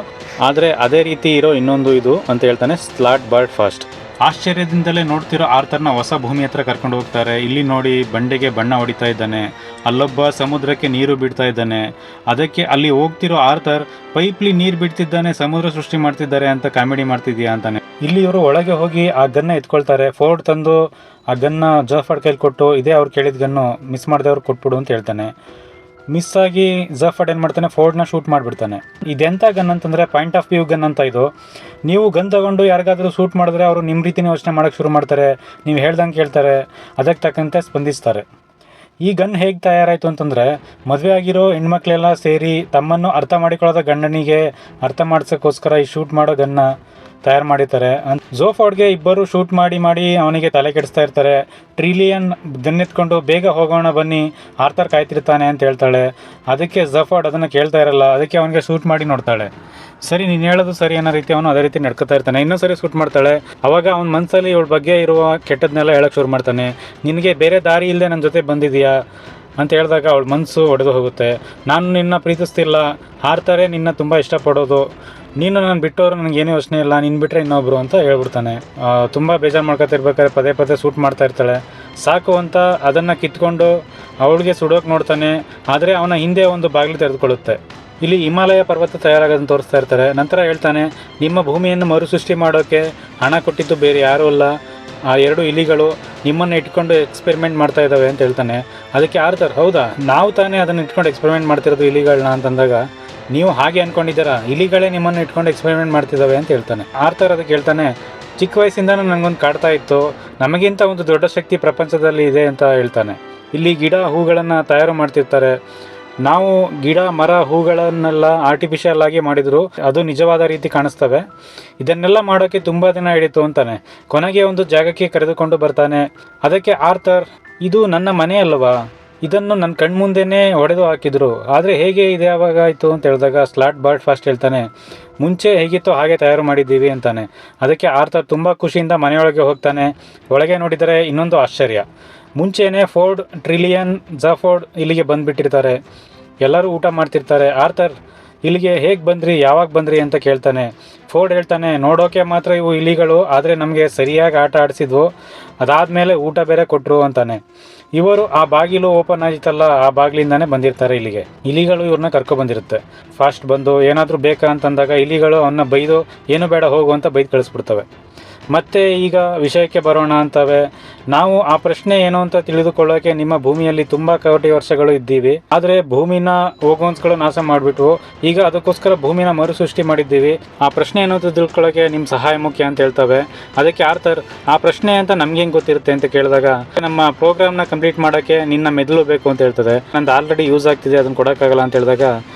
A: ಆದರೆ ಅದೇ ರೀತಿ ಇರೋ ಇನ್ನೊಂದು ಇದು ಅಂತ ಹೇಳ್ತಾನೆ ಸ್ಲಾಟ್ ಬರ್ಡ್ ಫಾಸ್ಟ್. ಆಶ್ಚರ್ಯದಿಂದಲೇ ನೋಡ್ತಿರೋ ಆರ್ಥರ್ನ ಹೊಸ ಭೂಮಿ ಹತ್ರ ಕರ್ಕೊಂಡು ಹೋಗ್ತಾರೆ. ಇಲ್ಲಿ ನೋಡಿ ಬಂಡೆಗೆ ಬಣ್ಣ ಹೊಡಿತಾ ಇದ್ದಾನೆ, ಅಲ್ಲೊಬ್ಬ ಸಮುದ್ರಕ್ಕೆ ನೀರು ಬಿಡ್ತಾ ಇದ್ದಾನೆ. ಅದಕ್ಕೆ ಅಲ್ಲಿ ಹೋಗ್ತಿರೋ ಆರ್ಥರ್, ಪೈಪ್ಲಿ ನೀರು ಬಿಡ್ತಿದ್ದಾನೆ, ಸಮುದ್ರ ಸೃಷ್ಟಿ ಮಾಡ್ತಿದ್ದಾರೆ ಅಂತ ಕಾಮಿಡಿ ಮಾಡ್ತಿದ್ಯಾ ಅಂತಾನೆ. ಇಲ್ಲಿ ಇವರು ಒಳಗೆ ಹೋಗಿ ಆ ಗನ್ನ ಎತ್ಕೊಳ್ತಾರೆ. ಫೋರ್ಡ್ ತಂದು ಆ ಗನ್ನ ಝಫರ್ಡ್ ಕೈಲಿ ಕೊಟ್ಟು, ಇದೇ ಅವ್ರು ಕೇಳಿದ ಗನ್ನು, ಮಿಸ್ ಮಾಡಿದವ್ರು ಕೊಟ್ಬಿಡು ಅಂತ ಹೇಳ್ತಾನೆ. ಮಿಸ್ ಆಗಿ ಝಫರ್ಡ್ ಏನು ಮಾಡ್ತಾನೆ, ಫೋರ್ಡ್ನ ಶೂಟ್ ಮಾಡಿಬಿಡ್ತಾನೆ. ಇದೆಂಥ ಗನ್ ಅಂತಂದರೆ ಪಾಯಿಂಟ್ ಆಫ್ ವ್ಯೂ ಗನ್ ಅಂತ ಇದು. ನೀವು ಗನ್ ತಗೊಂಡು ಯಾರಿಗಾದರೂ ಶೂಟ್ ಮಾಡಿದ್ರೆ ಅವರು ನಿಮ್ಮ ರೀತಿನೇ ಯೋಚನೆ ಮಾಡೋಕ್ಕೆ ಶುರು ಮಾಡ್ತಾರೆ, ನೀವು ಹೇಳ್ದಂಗೆ ಕೇಳ್ತಾರೆ, ಅದಕ್ಕೆ ತಕ್ಕಂತೆ ಸ್ಪಂದಿಸ್ತಾರೆ. ಈ ಗನ್ ಹೇಗೆ ತಯಾರಾಯಿತು ಅಂತಂದರೆ, ಮದುವೆ ಆಗಿರೋ ಹೆಣ್ಮಕ್ಳೆಲ್ಲ ಸೇರಿ ತಮ್ಮನ್ನು ಅರ್ಥ ಮಾಡಿಕೊಳ್ಳೋದ ಗಂಡನಿಗೆ ಅರ್ಥ ಮಾಡ್ಸೋಕ್ಕೋಸ್ಕರ ಈ ಶೂಟ್ ಮಾಡೋ ಗನ್ನ ತಯಾರು ಮಾಡಿರ್ತಾರೆ. ಝಫೋರ್ಡ್ಗೆ ಇಬ್ಬರು ಶೂಟ್ ಮಾಡಿ ಅವನಿಗೆ ತಲೆ ಕೆಡಿಸ್ತಾ ಇರ್ತಾರೆ. ಟ್ರಿಲಿಯನ್ ಗನ್ನೆತ್ಕೊಂಡು ಬೇಗ ಹೋಗೋಣ ಬನ್ನಿ, ಆರ್ಥರ್ ಕಾಯ್ತಿರ್ತಾನೆ ಅಂತ ಹೇಳ್ತಾಳೆ. ಅದಕ್ಕೆ ಝಫೋರ್ಡ್ ಅದನ್ನು ಕೇಳ್ತಾ ಇರಲ್ಲ. ಅದಕ್ಕೆ ಅವನಿಗೆ ಶೂಟ್ ಮಾಡಿ ನೋಡ್ತಾಳೆ. ಸರಿ ನೀನು ಹೇಳೋದು ಸರಿ ಅನ್ನೋ ರೀತಿ ಅವನು ಅದೇ ರೀತಿ ನಡ್ಕೊತಾ ಇರ್ತಾನೆ. ಇನ್ನೊಂದು ಸರಿ ಶೂಟ್ ಮಾಡ್ತಾಳೆ. ಅವಾಗ ಅವನ ಮನಸ್ಸಲ್ಲಿ ಇವಳ ಬಗ್ಗೆ ಇರುವ ಕೆಟ್ಟದನ್ನೆಲ್ಲ ಹೇಳೋಕ್ಕೆ ಶುರು ಮಾಡ್ತಾನೆ. ನಿನಗೆ ಬೇರೆ ದಾರಿ ಇಲ್ಲದೆ ನನ್ನ ಜೊತೆ ಬಂದಿದೆಯಾ ಅಂತ ಹೇಳಿದಾಗ ಅವಳ ಮನಸ್ಸು ಒಡೆದು ಹೋಗುತ್ತೆ. ನಾನು ನಿನ್ನ ಪ್ರೀತಿಸ್ತಿಲ್ಲ, ಆರ್ಥರೇ ನಿನ್ನ ತುಂಬ ಇಷ್ಟಪಡೋದು, ನೀನು ನಾನು ಬಿಟ್ಟವರು ನನಗೇನೇ ಯೋಚನೆ ಇಲ್ಲ, ನಿನ್ನ ಬಿಟ್ಟರೆ ಇನ್ನೊಬ್ಬರು ಅಂತ ಹೇಳ್ಬಿಡ್ತಾನೆ. ತುಂಬ ಬೇಜಾರು ಮಾಡ್ಕೊತಿರ್ಬೇಕಾದ್ರೆ ಪದೇ ಶೂಟ್ ಮಾಡ್ತಾ ಇರ್ತಾಳೆ. ಸಾಕು ಅಂತ ಅದನ್ನು ಕಿತ್ಕೊಂಡು ಅವಳಿಗೆ ಸುಡೋಕೆ ನೋಡ್ತಾನೆ. ಆದರೆ ಅವನ ಹಿಂದೆ ಒಂದು ಬಾಗಿಲು ತೆರೆದುಕೊಳ್ಳುತ್ತೆ. ಇಲ್ಲಿ ಹಿಮಾಲಯ ಪರ್ವತ ತಯಾರಾಗೋದನ್ನು ತೋರಿಸ್ತಾ ಇರ್ತಾರೆ. ನಂತರ ಹೇಳ್ತಾನೆ, ನಿಮ್ಮ ಭೂಮಿಯನ್ನು ಮರುಸೃಷ್ಟಿ ಮಾಡೋಕ್ಕೆ ಹಣ ಕೊಟ್ಟಿದ್ದು ಬೇರೆ ಯಾರೂ ಅಲ್ಲ, ಆ 2 ಇಲಿಗಳು ನಿಮ್ಮನ್ನು ಇಟ್ಕೊಂಡು ಎಕ್ಸ್ಪೆರಿಮೆಂಟ್ ಮಾಡ್ತಾ ಇದ್ದಾವೆ ಅಂತ ಹೇಳ್ತಾನೆ. ಅದಕ್ಕೆ ಆರ್ಥರ್, ಹೌದಾ, ನಾವು ತಾನೇ ಅದನ್ನು ಇಟ್ಕೊಂಡು ಎಕ್ಸ್ಪೆರಿಮೆಂಟ್ ಮಾಡ್ತಿರೋದು ಇಲಿಗಳನ್ನ ಅಂತಂದಾಗ, ನೀವು ಹಾಗೆ ಅಂದ್ಕೊಂಡಿದ್ದೀರಾ, ಇಲಿಗಳೇ ನಿಮ್ಮನ್ನು ಇಟ್ಕೊಂಡು ಎಕ್ಸ್ಪೆರಿಮೆಂಟ್ ಮಾಡ್ತಿದ್ದಾವೆ ಅಂತ ಹೇಳ್ತಾನೆ. ಆರ್ಥರ್ ಅದಕ್ಕೆ ಹೇಳ್ತಾನೆ, ಚಿಕ್ಕ ವಯಸ್ಸಿಂದನೂ ನನಗೊಂದು ಕಾಡ್ತಾ ಇತ್ತು, ನಮಗಿಂತ ಒಂದು ದೊಡ್ಡ ಶಕ್ತಿ ಪ್ರಪಂಚದಲ್ಲಿ ಇದೆ ಅಂತ ಹೇಳ್ತಾನೆ. ಇಲ್ಲಿ ಗಿಡ ಹೂಗಳನ್ನು ತಯಾರು ಮಾಡ್ತಿರ್ತಾರೆ. ನಾವು ಗಿಡ ಮರ ಹೂಗಳನ್ನೆಲ್ಲ ಆರ್ಟಿಫಿಷಿಯಲ್ ಆಗಿ ಮಾಡಿದ್ರು, ಅದು ನಿಜವಾದ ರೀತಿ ಕಾಣಿಸ್ತವೆ. ಇದನ್ನೆಲ್ಲ ಮಾಡೋಕ್ಕೆ ತುಂಬ ದಿನ ಹಿಡಿತು ಅಂತಾನೆ. ಕೊನೆಗೆ ಒಂದು ಜಾಗಕ್ಕೆ ಕರೆದುಕೊಂಡು ಬರ್ತಾನೆ. ಅದಕ್ಕೆ ಆರ್ಥರ್, ಇದು ನನ್ನ ಮನೆ ಅಲ್ಲವಾ, ಇದನ್ನು ನನ್ನ ಕಣ್ಮುಂದೆನೇ ಹೊಡೆದು ಹಾಕಿದ್ರು, ಆದರೆ ಹೇಗೆ ಇದು ಯಾವಾಗ ಆಯಿತು ಅಂತ ಹೇಳಿದಾಗ ಸ್ಲಾಟ್ ಬರ್ಡ್ ಫಾಸ್ಟ್ ಹೇಳ್ತಾನೆ, ಮುಂಚೆ ಹೇಗಿತ್ತು ಹಾಗೆ ತಯಾರು ಮಾಡಿದ್ದೀವಿ ಅಂತಾನೆ. ಅದಕ್ಕೆ ಆರ್ಥರ್ ತುಂಬ ಖುಷಿಯಿಂದ ಮನೆಯೊಳಗೆ ಹೋಗ್ತಾನೆ. ಒಳಗೆ ನೋಡಿದರೆ ಇನ್ನೊಂದು ಆಶ್ಚರ್ಯ. ಮುಂಚೆನೇ ಫೋರ್ಡ್, ಟ್ರಿಲಿಯನ್, ಝಫೋರ್ಡ್ ಇಲ್ಲಿಗೆ ಬಂದುಬಿಟ್ಟಿರ್ತಾರೆ. ಎಲ್ಲರೂ ಊಟ ಮಾಡ್ತಿರ್ತಾರೆ. ಆರ್ಥರ್, ಇಲ್ಲಿಗೆ ಹೇಗೆ ಬಂದ್ರಿ, ಯಾವಾಗ ಬಂದ್ರಿ ಅಂತ ಕೇಳ್ತಾನೆ. ಫೋರ್ಡ್ ಹೇಳ್ತಾನೆ, ನೋಡೋಕೆ ಮಾತ್ರ ಇವು ಇಲಿಗಳು, ಆದರೆ ನಮಗೆ ಸರಿಯಾಗಿ ಆಟ ಆಡಿಸಿದ್ವು, ಅದಾದಮೇಲೆ ಊಟ ಬೇರೆ ಕೊಟ್ಟರು ಅಂತಾನೆ. ಇವರು ಆ ಬಾಗಿಲು ಓಪನ್ ಆಗಿತ್ತಲ್ಲ, ಆ ಬಾಗಿಲಿಂದಾನೇ ಬಂದಿರ್ತಾರೆ ಇಲ್ಲಿಗೆ. ಇಲಿಗಳು ಇವ್ರನ್ನ ಕರ್ಕೊಬಂದಿರುತ್ತೆ. ಫಾಸ್ಟ್ ಬಂದು ಏನಾದರೂ ಬೇಕಾ ಅಂತಂದಾಗ ಇಲಿಗಳು ಅವನ್ನ ಬೈದು, ಏನು ಬೇಡ ಹೋಗು ಅಂತ ಬೈದು ಕಳಿಸ್ಬಿಡ್ತವೆ. ಮತ್ತೆ ಈಗ ವಿಷಯಕ್ಕೆ ಬರೋಣ ಅಂತವೆ. ನಾವು ಆ ಪ್ರಶ್ನೆ ಏನು ಅಂತ ತಿಳಿದುಕೊಳ್ಳೋಕೆ ನಿಮ್ಮ ಭೂಮಿಯಲ್ಲಿ ತುಂಬ ಕೋಟಿ ವರ್ಷಗಳು ಇದ್ದೀವಿ, ಆದರೆ ಭೂಮಿನ ಓಗೋನ್ಸ್ಗಳು ನಾಶ ಮಾಡಿಬಿಟ್ವು, ಈಗ ಅದಕ್ಕೋಸ್ಕರ ಭೂಮಿನ ಮರುಸೃಷ್ಟಿ ಮಾಡಿದ್ದೀವಿ. ಆ ಪ್ರಶ್ನೆ ಏನು ಅಂತ ತಿಳ್ಕೊಳ್ಳೋಕೆ ನಿಮ್ಮ ಸಹಾಯ ಮುಖ್ಯ ಅಂತ ಹೇಳ್ತವೆ. ಅದಕ್ಕೆ ಆರ್ಥರ್, ಆ ಪ್ರಶ್ನೆ ಅಂತ ನಮ್ಗೆ ಹೆಂಗೆ ಗೊತ್ತಿರುತ್ತೆ ಅಂತ ಕೇಳಿದಾಗ, ನಮ್ಮ ಪ್ರೋಗ್ರಾಮ್ನ ಕಂಪ್ಲೀಟ್ ಮಾಡೋಕ್ಕೆ ನಿನ್ನ ಮೆದುಳು ಬೇಕು ಅಂತ ಹೇಳ್ತದೆ, ನಂದು ಆಲ್ರೆಡಿ ಯೂಸ್ ಆಗ್ತಿದೆ, ಅದನ್ನು ಕೊಡೋಕ್ಕಾಗಲ್ಲ ಅಂತ ಹೇಳಿದಾಗ,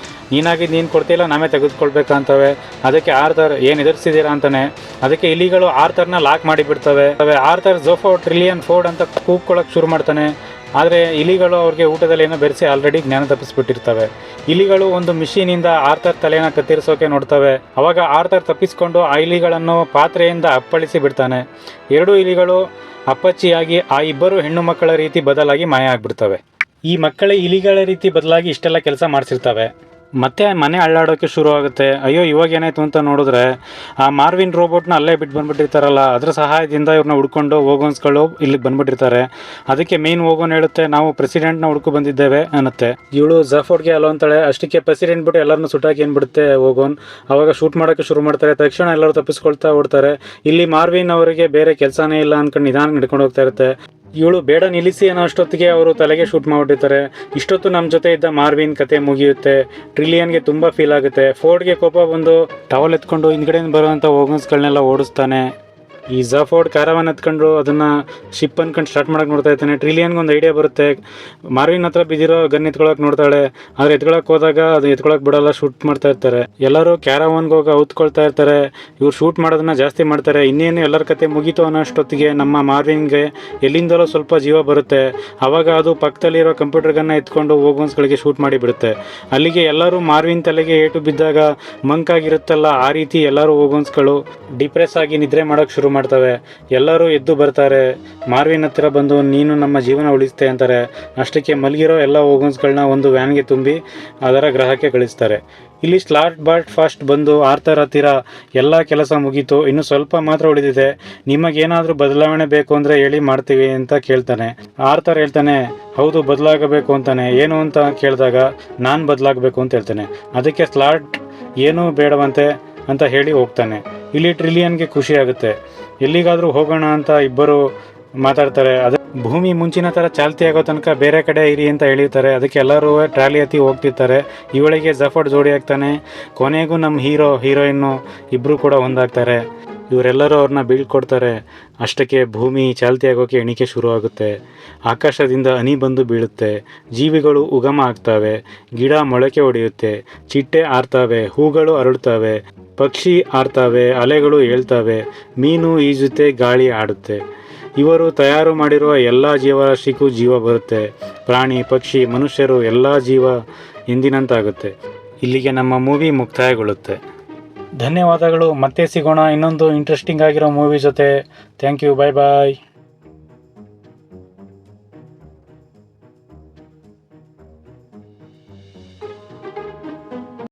A: ನೀನಾಗಿ ನೀನು ಕೊಡ್ತಿಲ್ಲ, ನಾವೇ ತೆಗೆದುಕೊಳ್ಬೇಕಂತವೆ. ಅದಕ್ಕೆ ಆರ್ಥರ್, ಏನು ಎದುರಿಸಿದ್ದೀರಾ ಅಂತಾನೆ. ಅದಕ್ಕೆ ಇಲಿಗಳು ಆರ್ಥರ್ನ ಲಾಕ್ ಮಾಡಿಬಿಡ್ತವೆ. ಆರ್ಥರ್ ಝಫೋರ್ಡ್, ಟ್ರಿಲಿಯನ್, ಫೋರ್ಡ್ ಅಂತ ಕೂಗ್ಕೊಳ್ಳೋಕೆ ಶುರು ಮಾಡ್ತಾನೆ. ಆದರೆ ಇಲಿಗಳು ಅವ್ರಿಗೆ ಊಟದಲ್ಲಿ ಏನೋ ಬೆರೆಸಿ ಆಲ್ರೆಡಿ ಜ್ಞಾನ ತಪ್ಪಿಸ್ಬಿಟ್ಟಿರ್ತವೆ. ಇಲಿಗಳು ಒಂದು ಮಿಷಿನಿಂದ ಆರ್ಥರ್ ತಲೆನ ಕತ್ತರಿಸೋಕೆ ನೋಡ್ತವೆ. ಅವಾಗ ಆರ್ಥರ್ ತಪ್ಪಿಸ್ಕೊಂಡು ಆ ಇಲಿಗಳನ್ನು ಪಾತ್ರೆಯಿಂದ ಅಪ್ಪಳಿಸಿ ಬಿಡ್ತಾನೆ. 2 ಇಲಿಗಳು ಅಪ್ಪಚ್ಚಿಯಾಗಿ ಆ ಇಬ್ಬರು ಹೆಣ್ಣು ಮಕ್ಕಳ ರೀತಿ ಬದಲಾಗಿ ಮಾಯ ಆಗಿಬಿಡ್ತವೆ. ಈ ಮಕ್ಕಳೇ ಇಲಿಗಳ ರೀತಿ ಬದಲಾಗಿ ಇಷ್ಟೆಲ್ಲ ಕೆಲಸ ಮಾಡಿಸಿರ್ತವೆ. ಮತ್ತೆ ಮನೆ ಅಳ್ಳಾಡೋಕ್ಕೆ ಶುರು ಆಗುತ್ತೆ. ಅಯ್ಯೋ ಇವಾಗ ಏನಾಯ್ತು ಅಂತ ನೋಡಿದ್ರೆ ಆ ಮಾರ್ವಿನ್ ರೋಬೋಟ್ನ ಅಲ್ಲೇ ಬಿಟ್ಟು ಬಂದ್ಬಿಟ್ಟಿರ್ತಾರಲ್ಲ, ಅದ್ರ ಸಹಾಯದಿಂದ ಇವ್ರನ್ನ ಹುಡ್ಕೊಂಡು ವೋಗೋನ್ಸ್ಗಳು ಇಲ್ಲಿಗೆ ಬಂದ್ಬಿಟ್ಟಿರ್ತಾರೆ. ಅದಕ್ಕೆ ಮೇನ್ ವೋಗೋನ್ ಹೇಳುತ್ತೆ, ನಾವು ಪ್ರೆಸಿಡೆಂಟ್ನ ಹುಡ್ಕೊ ಬಂದಿದ್ದೇವೆ ಅನ್ನತ್ತೆ. ಇವಳು ಝಫೋರ್ಡ್ಗೆ ಅಲೋ ಅಂತಾಳೆ. ಅಷ್ಟಕ್ಕೆ ಪ್ರೆಸಿಡೆಂಟ್ ಬಿಟ್ಟು ಎಲ್ಲರನ್ನೂ ಸುಟ್ಟಾಕಿ ಏನ್ಬಿಡುತ್ತೆ ವೋಗೋನ್. ಅವಾಗ ಶೂಟ್ ಮಾಡೋಕ್ಕೆ ಶುರು ಮಾಡ್ತಾರೆ. ತಕ್ಷಣ ಎಲ್ಲರೂ ತಪ್ಪಿಸ್ಕೊಳ್ತಾ ಓಡ್ತಾರೆ. ಇಲ್ಲಿ ಮಾರ್ವಿನ್ ಅವರಿಗೆ ಬೇರೆ ಕೆಲಸನೇ ಇಲ್ಲ ಅಂದ್ಕೊಂಡು ನಿಧಾನ ನಡ್ಕೊಂಡು ಹೋಗ್ತಾ ಇರುತ್ತೆ. ಇವಳು ಬೇಡ ನಿಲ್ಲಿಸಿ ಅನ್ನೋ ಅಷ್ಟೊತ್ತಿಗೆ ಅವರು ತಲೆಗೆ ಶೂಟ್ ಮಾಡಿಬಿಟ್ಟಿರ್ತಾರೆ. ಇಷ್ಟೊತ್ತು ನಮ್ಮ ಜೊತೆ ಇದ್ದ ಮಾರ್ವಿನ್ ಕತೆ ಮುಗಿಯುತ್ತೆ. ಟ್ರಿಲಿಯನ್ಗೆ ತುಂಬ ಫೀಲ್ ಆಗುತ್ತೆ. ಫೋರ್ಡ್ಗೆ ಕೋಪ ಬಂದು ಟವಲ್ ಎತ್ಕೊಂಡು ಹಿಂದ್ಗಡೆಯಿಂದ ಬರುವಂಥ ವೋಗನ್ಸ್ಗಳನ್ನೆಲ್ಲ ಓಡಿಸ್ತಾನೆ. ಈ ಝಫೋರ್ಡ್ ಕ್ಯಾರವನ್ ಎತ್ಕೊಂಡು ಅದನ್ನು ಶಿಪ್ ಅನ್ಕೊಂಡು ಸ್ಟಾರ್ಟ್ ಮಾಡೋಕೆ ನೋಡ್ತಾ ಇರ್ತಾನೆ. ಟ್ರಿಲಿಯನ್ಗೆ ಒಂದು ಐಡಿಯಾ ಬರುತ್ತೆ. ಮಾರ್ವಿನ್ ಹತ್ರ ಬಿದ್ದಿರೋ ಗನ್ ಎತ್ಕೊಳಕ್ಕೆ ನೋಡ್ತಾಳೆ. ಆದರೆ ಎತ್ಕೊಳಕ್ಕೆ ಹೋದಾಗ ಅದು ಎತ್ಕೊಳಕ್ಕೆ ಬಿಡಲ್ಲ, ಶೂಟ್ ಮಾಡ್ತಾ ಇರ್ತಾರೆ. ಎಲ್ಲರೂ ಕ್ಯಾರವನ್ಗೆ ಹೋಗಿ ಔತ್ಕೊಳ್ತಾ ಇರ್ತಾರೆ. ಇವ್ರು ಶೂಟ್ ಮಾಡೋದನ್ನ ಜಾಸ್ತಿ ಮಾಡ್ತಾರೆ. ಇನ್ನೇನು ಎಲ್ಲರ ಕತೆ ಮುಗೀತು ಅನ್ನೋಷ್ಟೊತ್ತಿಗೆ ನಮ್ಮ ಮಾರ್ವಿನ್ಗೆ ಎಲ್ಲಿಂದಲೋ ಸ್ವಲ್ಪ ಜೀವ ಬರುತ್ತೆ. ಆವಾಗ ಅದು ಪಕ್ಕದಲ್ಲಿರೋ ಕಂಪ್ಯೂಟರ್ ಗನ್ನ ಎತ್ಕೊಂಡು ವೋಗೋನ್ಸ್ಗಳಿಗೆ ಶೂಟ್ ಮಾಡಿ ಬಿಡುತ್ತೆ. ಅಲ್ಲಿಗೆ ಎಲ್ಲರೂ ಮಾರ್ವಿನ್ ತಲೆಗೆ ಏಟು ಬಿದ್ದಾಗ ಮಂಕಾಗಿರುತ್ತಲ್ಲ, ಆ ರೀತಿ ಎಲ್ಲರೂ ವೋಗೋನ್ಸ್ಗಳು ಡಿಪ್ರೆಸ್ ಆಗಿ ನಿದ್ರೆ ಮಾಡೋಕ್ಕೆ ಶುರು ಮಾಡ್ತವೆ. ಎಲ್ಲರೂ ಎದ್ದು ಬರ್ತಾರೆ. ಮಾರ್ವಿನ್ ಹತ್ತಿರ ಬಂದು ನೀನು ನಮ್ಮ ಜೀವನ ಉಳಿಸ್ತೆ ಅಂತಾರೆ. ಅಷ್ಟಕ್ಕೆ ಮಲಗಿರೋ ಎಲ್ಲ ವೋಗೋನ್ಸ್ಗಳನ್ನ ಒಂದು ವ್ಯಾನ್ಗೆ ತುಂಬಿ ಅದರ ಗ್ರಹಕ್ಕೆ ಕಳಿಸ್ತಾರೆ. ಇಲ್ಲಿ ಸ್ಲಾಟ್ ಬಾಟ್ ಫಾಸ್ಟ್ ಬಂದು ಆರ್ಥರ್ ಹತ್ತಿರ ಎಲ್ಲ ಕೆಲಸ ಮುಗೀತು, ಇನ್ನು ಸ್ವಲ್ಪ ಮಾತ್ರ ಉಳಿದಿದೆ, ನಿಮಗೇನಾದರೂ ಬದಲಾವಣೆ ಬೇಕು ಅಂದರೆ ಹೇಳಿ ಮಾಡ್ತೀವಿ ಅಂತ ಕೇಳ್ತಾನೆ. ಆರ್ಥರ್ ಹೇಳ್ತಾನೆ, ಹೌದು ಬದಲಾಗಬೇಕು ಅಂತಾನೆ. ಏನು ಅಂತ ಕೇಳಿದಾಗ ನಾನು ಬದಲಾಗಬೇಕು ಅಂತ ಹೇಳ್ತಾನೆ. ಅದಕ್ಕೆ ಸ್ಲಾಟ್ ಏನೂ ಬೇಡವಂತೆ ಅಂತ ಹೇಳಿ ಹೋಗ್ತಾನೆ. ಇಲ್ಲಿ ಟ್ರಿಲಿಯನ್ಗೆ ಖುಷಿ ಆಗುತ್ತೆ. ಎಲ್ಲಿಗಾದರೂ ಹೋಗೋಣ ಅಂತ ಇಬ್ಬರು ಮಾತಾಡ್ತಾರೆ. ಭೂಮಿ ಮುಂಚಿನ ಥರ ಚಾಲ್ತಿ ಆಗೋ ತನಕ ಬೇರೆ ಕಡೆ ಇರಿ ಅಂತ ಹೇಳಿರ್ತಾರೆ. ಅದಕ್ಕೆ ಎಲ್ಲರೂ ಟ್ರಾಲಿ ಹತ್ತಿ ಹೋಗ್ತಿರ್ತಾರೆ. ಇವಳಿಗೆ ಝಫೋರ್ಡ್ ಜೋಡಿ ಆಗ್ತಾನೆ. ಕೊನೆಗೂ ನಮ್ಮ ಹೀರೋಯಿನ್ನು ಇಬ್ಬರು ಕೂಡ ಒಂದಾಗ್ತಾರೆ. ಇವರೆಲ್ಲರೂ ಅವ್ರನ್ನ ಬೀಳ್ಕೊಡ್ತಾರೆ. ಅಷ್ಟಕ್ಕೆ ಭೂಮಿ ಚಾಲ್ತಿ ಆಗೋಕ್ಕೆ ಎಣಿಕೆ ಶುರು ಆಗುತ್ತೆ. ಆಕಾಶದಿಂದ ಹನಿ ಬಂದು ಬೀಳುತ್ತೆ. ಜೀವಿಗಳು ಉಗಮ ಆಗ್ತವೆ. ಗಿಡ ಮೊಳಕೆ ಹೊಡೆಯುತ್ತೆ. ಚಿಟ್ಟೆ ಆರ್ತವೆ. ಹೂಗಳು ಅರಳುತ್ತವೆ. ಪಕ್ಷಿ ಆರ್ತವೆ. ಅಲೆಗಳು ಏಳ್ತವೆ. ಮೀನು ಈಜುತ್ತೆ. ಗಾಳಿ ಆಡುತ್ತೆ. ಇವರು ತಯಾರು ಮಾಡಿರುವ ಎಲ್ಲ ಜೀವರಾಶಿಗೂ ಜೀವ ಬರುತ್ತೆ. ಪ್ರಾಣಿ, ಪಕ್ಷಿ, ಮನುಷ್ಯರು ಎಲ್ಲ ಜೀವ ಎಂದಿನಂತಾಗುತ್ತೆ. ಇಲ್ಲಿಗೆ ನಮ್ಮ ಮೂವಿ ಮುಕ್ತಾಯಗೊಳ್ಳುತ್ತೆ. ಧನ್ಯವಾದಗಳು. ಮತ್ತೆ ಸಿಗೋಣ ಇನ್ನೊಂದು ಇಂಟ್ರೆಸ್ಟಿಂಗ್ ಆಗಿರೋ ಮೂವಿ ಜೊತೆ. Thank you. Bye bye.